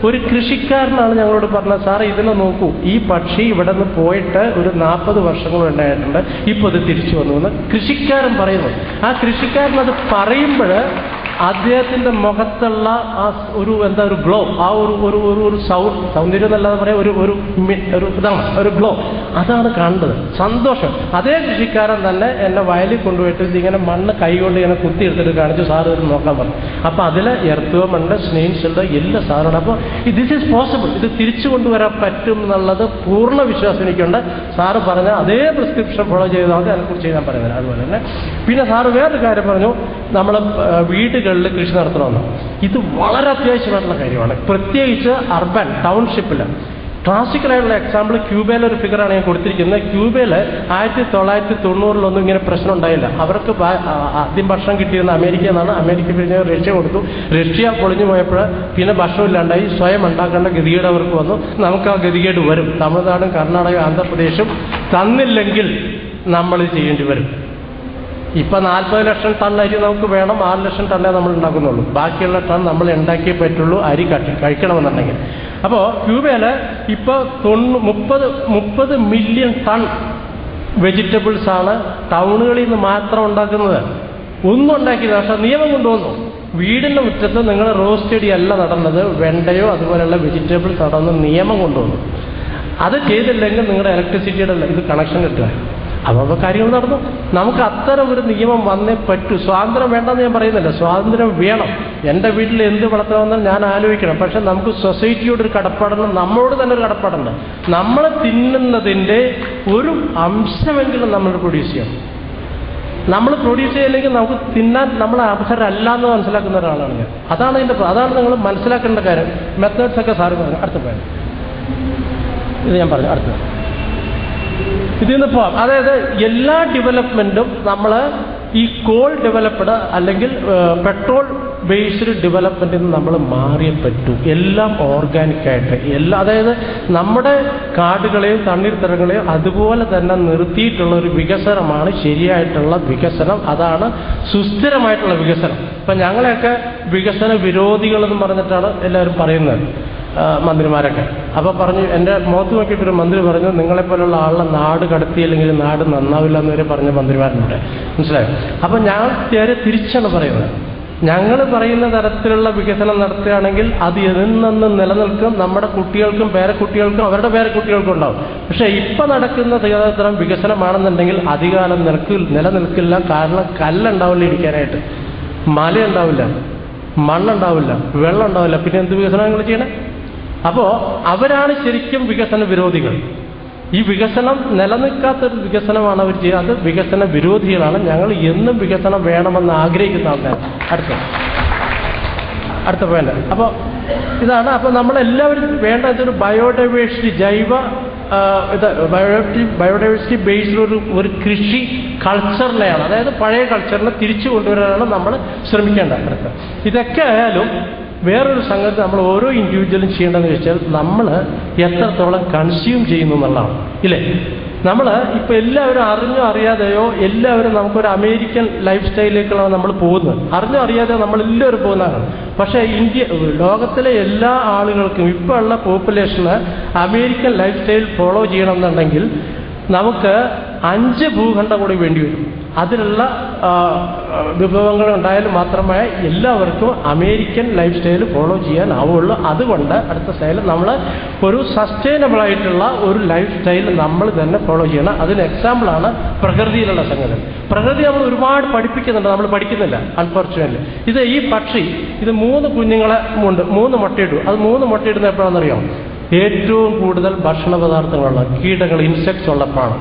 Speaker 1: ഒരു കൃഷിക്കാരനാണ് ഞങ്ങളോട് പറഞ്ഞത്, സാറേ ഇതിനെ നോക്കൂ, ഈ പക്ഷി ഇവിടെ നിന്ന് പോയിട്ട് ഒരു 40 വർഷങ്ങളുണ്ടായിട്ടുണ്ട്, ഇപ്പോൾ ഇത് തിരിച്ചു വന്നു എന്ന് കൃഷിക്കാരൻ പറയുന്നു. ആ കൃഷിക്കാരനത് പറയുമ്പോൾ അദ്ദേഹത്തിൻ്റെ മുഖത്തുള്ള ആ ഒരു ഗ്ലോ, ആ ഒരു സൗന്ദര്യം എന്നല്ലാതെ പറയാം, ഒരു ഗ്ലോ, അതാണ് കണ്ടത്. സന്തോഷം. അതേ കൃഷിക്കാരൻ തന്നെ എന്നെ വയലിൽ കൊണ്ടുപോയിട്ട് ഇതിങ്ങനെ മണ്ണ് കൈകൊണ്ട് ഇങ്ങനെ കുത്തിയെടുത്തിട്ട് കാണിച്ചു, സാറ് ഇത് നോക്കാൻ പറഞ്ഞു. അപ്പോൾ അതിൽ എർത്തുവമുണ്ട്, സ്നെയിൽസ് ഉണ്ട്, എല്ലാ സാധനമാണ്. അപ്പോൾ ദിസ് ഈസ് പോസിബിൾ, ഇത് തിരിച്ചു കൊണ്ടുവരാൻ പറ്റും എന്നുള്ളത് പൂർണ്ണ വിശ്വാസം എനിക്കുണ്ട്. സാറ് പറഞ്ഞ അതേ പ്രിസ്ക്രിപ്ഷൻ ഫോളോ ചെയ്താൽ മതി, അതിനെക്കുറിച്ച് ഞാൻ പറയുന്നത്. അതുപോലെ തന്നെ പിന്നെ സാറ് വേറൊരു കാര്യം പറഞ്ഞു, നമ്മൾ വീടുകളിൽ കൃഷി നടത്തണമെന്ന്. ഇത് വളരെ അത്യാവശ്യമായിട്ടുള്ള കാര്യമാണ്, പ്രത്യേകിച്ച് അർബൻ ടൗൺഷിപ്പിൽ. ക്ലാസിക്കലായിട്ടുള്ള എക്സാമ്പിൾ ക്യൂബയിലെ ഒരു ഫിഗറാണ് ഞാൻ കൊടുത്തിരിക്കുന്നത്. ക്യൂബയിൽ 1990 ഇങ്ങനെ പ്രശ്നം ഉണ്ടായില്ല. അവർക്ക് ആദ്യം ഭക്ഷണം കിട്ടിയിരുന്ന അമേരിക്ക എന്നാണ്. അമേരിക്ക പിന്നെ റഷ്യ കൊടുത്തു. റഷ്യ പൊളിഞ്ഞു പോയപ്പോൾ പിന്നെ ഭക്ഷണം ഇല്ലാണ്ടായി. സ്വയം ഉണ്ടാക്കേണ്ട ഗതികേട് അവർക്ക് വന്നു. നമുക്ക് ആ ഗതികേട് വരും. തമിഴ്നാടും കർണാടക ആന്ധ്രാപ്രദേശും തന്നില്ലെങ്കിൽ നമ്മൾ ചെയ്യേണ്ടി വരും. ഇപ്പം 40 ലക്ഷം ടൺ അരി നമുക്ക് വേണം, 6 ലക്ഷം ടണ്ണേ നമ്മൾ ഉണ്ടാക്കുന്നുള്ളൂ. ബാക്കിയുള്ള ടൺ നമ്മൾ ഉണ്ടാക്കിയേ പറ്റുള്ളൂ അരി കഴിക്കണമെന്നുണ്ടെങ്കിൽ. അപ്പോൾ ക്യൂബയിൽ ഇപ്പോൾ 30 മില്യൺ ടൺ വെജിറ്റബിൾസാണ് ടൗണുകളിൽ നിന്ന് മാത്രം ഉണ്ടാക്കുന്നത്. ഒന്നും ഉണ്ടാക്കിയത്, പക്ഷേ നിയമം കൊണ്ടുവന്നു. വീടിൻ്റെ മുറ്റത്ത് നിങ്ങൾ റോസ് ചെടിയല്ല നടന്നത്, വെണ്ടയോ അതുപോലെയുള്ള വെജിറ്റബിൾസ് നടന്ന് നിയമം കൊണ്ടുവന്നു. അത് ചെയ്തില്ലെങ്കിൽ നിങ്ങളുടെ ഇലക്ട്രിസിറ്റിയുടെ ഇത് കണക്ഷൻ കിട്ടുക. അപ്പോൾ കാര്യങ്ങൾ നടന്നു. നമുക്ക് അത്തരം ഒരു നിയമം വന്നേ പറ്റൂ. സ്വാതന്ത്ര്യം വേണ്ടെന്ന് ഞാൻ പറയുന്നില്ല, സ്വാതന്ത്ര്യം വേണം. എൻ്റെ വീട്ടിൽ എന്ത് വളർത്തണമെന്ന് ഞാൻ ആലോചിക്കണം. പക്ഷെ നമുക്ക് സൊസൈറ്റിയോടൊരു കടപ്പാടുണ്ട്, നമ്മളോട് തന്നെ ഒരു കടപ്പാടുണ്ട്. നമ്മൾ തിന്നുന്നതിൻ്റെ ഒരു അംശമെങ്കിലും നമ്മൾ പ്രൊഡ്യൂസ് ചെയ്യണം. നമ്മൾ പ്രൊഡ്യൂസ് ചെയ്യില്ലെങ്കിൽ നമുക്ക് തിന്നാൻ നമ്മൾ അർഹരല്ല എന്ന് മനസ്സിലാക്കുന്ന ഒരാളാണ് ഞാൻ. അതാണ് നിങ്ങൾ മനസ്സിലാക്കേണ്ട കാര്യം. മെത്തേഡ്സ് ഒക്കെ സാറ് പറഞ്ഞു. അടുത്ത പോയാൽ ഇത് ഞാൻ പറഞ്ഞു. അടുത്ത ഇതിൽ നിന്ന് പോവാം. അതായത് എല്ലാ ഡെവലപ്മെൻറ്റും നമ്മൾ ഈ കോൾ ഡെവലപ്ഡ് അല്ലെങ്കിൽ പെട്രോൾ ബേസ്ഡ് ഡെവലപ്മെൻറ്റിൽ നിന്ന് നമ്മൾ മാറിയേ പറ്റൂ. എല്ലാം ഓർഗാനിക്കായിട്ട് അതായത് നമ്മുടെ കാടുകളെയും തണ്ണീർത്തടങ്ങളെയും അതുപോലെ തന്നെ നിർത്തിയിട്ടുള്ള ഒരു വികസനമാണ് ശരിയായിട്ടുള്ള വികസനം. അതാണ് സുസ്ഥിരമായിട്ടുള്ള വികസനം. ഇപ്പം ഞങ്ങളെയൊക്കെ വികസന വിരോധികളെന്ന് പറഞ്ഞിട്ടാണ് എല്ലാവരും പറയുന്നത്, മന്ത്രിമാരൊക്കെ. അപ്പോൾ പറഞ്ഞു, എൻ്റെ മുഖത്ത് നോക്കിയിട്ടൊരു മന്ത്രി പറഞ്ഞു, നിങ്ങളെപ്പോലുള്ള ആളെ നാട് കടത്തിയില്ലെങ്കിൽ നാട് നന്നാവില്ല എന്ന് വരെ പറഞ്ഞ മന്ത്രിമാരുണ്ട്. മനസ്സിലായോ? അപ്പോൾ ഞാൻ തിരിച്ചാണ് പറയുന്നത്. ഞങ്ങൾ പറയുന്ന തരത്തിലുള്ള വികസനം നടത്തുകയാണെങ്കിൽ അത് എന്നെന്നും നിലനിൽക്കും. നമ്മുടെ കുട്ടികൾക്കും പേരക്കുട്ടികൾക്കും അവരുടെ പേരക്കുട്ടികൾക്കും ഉണ്ടാവും. പക്ഷേ ഇപ്പം നടക്കുന്ന തരം വികസനമാണെന്നുണ്ടെങ്കിൽ അധികാലം നിലനിൽക്കില്ല. കാരണം കല്ലുണ്ടാവില്ല ഇടിക്കാനായിട്ട്, മലയുണ്ടാവില്ല, മണ്ണുണ്ടാവില്ല, വെള്ളം ഉണ്ടാവില്ല. പിന്നെ എന്ത് വികസനം നിങ്ങൾ ചെയ്യണേ? അപ്പോൾ അവരാണ് ശരിക്കും വികസന വിരോധികൾ. ഈ വികസനം നിലനിൽക്കാത്തൊരു വികസനമാണ് അവർ ചെയ്യുക. അത് വികസന വിരോധികളാണ്. ഞങ്ങൾ എന്നും വികസനം വേണമെന്ന് ആഗ്രഹിക്കുന്ന ആൾക്കാർ. അടുത്ത പോയിന്റ്. അപ്പോൾ ഇതാണ്. അപ്പോൾ നമ്മളെല്ലാവരും വേണ്ടത് ഒരു ബയോഡൈവേഴ്സിറ്റി, ബയോഡൈവേഴ്സിറ്റി ബേസ്ഡ് ഒരു കൃഷി കൾച്ചറിനെയാണ്, അതായത് പഴയ കൾച്ചറിനെ തിരിച്ചു കൊണ്ടുവരാനാണ് നമ്മൾ ശ്രമിക്കേണ്ടത്. ഇതൊക്കെ ആയാലും വേറൊരു സംഗതി നമ്മൾ ഓരോ ഇൻഡിവിജ്വലും ചെയ്യേണ്ടതെന്ന് വെച്ചാൽ നമ്മൾ എത്രത്തോളം കൺസ്യൂം ചെയ്യുന്നു എന്നുള്ളതാണ്. ഇല്ലേ? നമ്മൾ ഇപ്പോൾ എല്ലാവരും അറിഞ്ഞോ അറിയാതെയോ എല്ലാവരും നമുക്കൊരു അമേരിക്കൻ ലൈഫ് സ്റ്റൈലിലേക്കാണ് നമ്മൾ പോകുന്നത്. അറിഞ്ഞോ അറിയാതെയോ നമ്മളെല്ലാവരും പോകുന്നതാണ്. പക്ഷേ ലോകത്തിലെ എല്ലാ ആളുകൾക്കും ഇപ്പോൾ ഉള്ള population American life style follow ചെയ്യണമെന്നുണ്ടെങ്കിൽ നമുക്ക് 5 ഭൂഖണ്ഡം കൂടി വേണ്ടി വരും. അതിലുള്ള വിഭവങ്ങൾ ഉണ്ടായാലും മാത്രമേ എല്ലാവർക്കും അമേരിക്കൻ ലൈഫ് സ്റ്റൈൽ ഫോളോ ചെയ്യാനാവുള്ളൂ. അതുകൊണ്ട് അടുത്ത സ്റ്റൈൽ നമ്മൾ ഒരു സസ്റ്റൈനബിൾ ആയിട്ടുള്ള ഒരു ലൈഫ് സ്റ്റൈൽ നമ്മൾ തന്നെ ഫോളോ ചെയ്യണം. അതിന് എക്സാമ്പിളാണ് പ്രകൃതിയിലുള്ള സംഗതി. പ്രകൃതി നമ്മൾ ഒരുപാട് പഠിപ്പിക്കുന്നുണ്ട്, നമ്മൾ പഠിക്കുന്നില്ല അൺഫോർച്യുനേറ്റ്ലി. ഈ പക്ഷി 3 കുഞ്ഞുങ്ങളെ 3 മുട്ടയിട്ടു. അത് 3 മുട്ടയിടുന്ന എപ്പോഴാണെന്നറിയാം? ഏറ്റവും കൂടുതൽ ഭക്ഷണ പദാർത്ഥങ്ങളുള്ള കീടങ്ങൾ, ഇൻസെക്ട്സ് ഉള്ളപ്പോഴാണ്.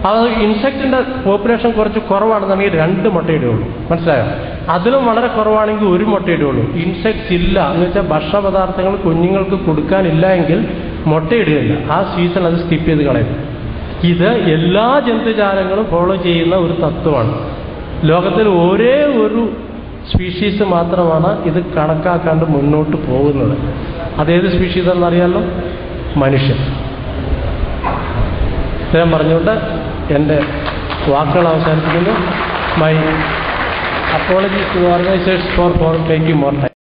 Speaker 1: അത് ഇൻസെക്റ്റിൻ്റെ പോപ്പുലേഷൻ കുറച്ച് കുറവാണെന്നുണ്ടെങ്കിൽ 2 മുട്ടയിടുകയുള്ളൂ. മനസ്സിലായോ? അതിലും വളരെ കുറവാണെങ്കിൽ 1 മുട്ടയിടുകയുള്ളൂ. ഇൻസെക്ട്സ് ഇല്ല എന്ന് വെച്ചാൽ ഭക്ഷണ പദാർത്ഥങ്ങൾ കുഞ്ഞുങ്ങൾക്ക് കൊടുക്കാനില്ല എങ്കിൽ മുട്ടയിടുകയില്ല. ആ സീസൺ അത് സ്കിപ്പ് ചെയ്ത് കളയും. ഇത് എല്ലാ ജന്തുജാലങ്ങളും ഫോളോ ചെയ്യുന്ന ഒരു തത്വമാണ്. ലോകത്തിൽ ഒരേ ഒരു സ്പീഷീസ് മാത്രമാണ് ഇത് കണക്കാക്കാണ്ട് മുന്നോട്ട് പോകുന്നത്. അതേത് സ്പീഷീസ് എന്നറിയാമല്ലോ? മനുഷ്യൻ. ഇത്രയും പറഞ്ഞുകൊണ്ട് എൻ്റെ വാക്കുകൾ അവസാനിപ്പിക്കുന്നു. My apologies to organisers for taking more time.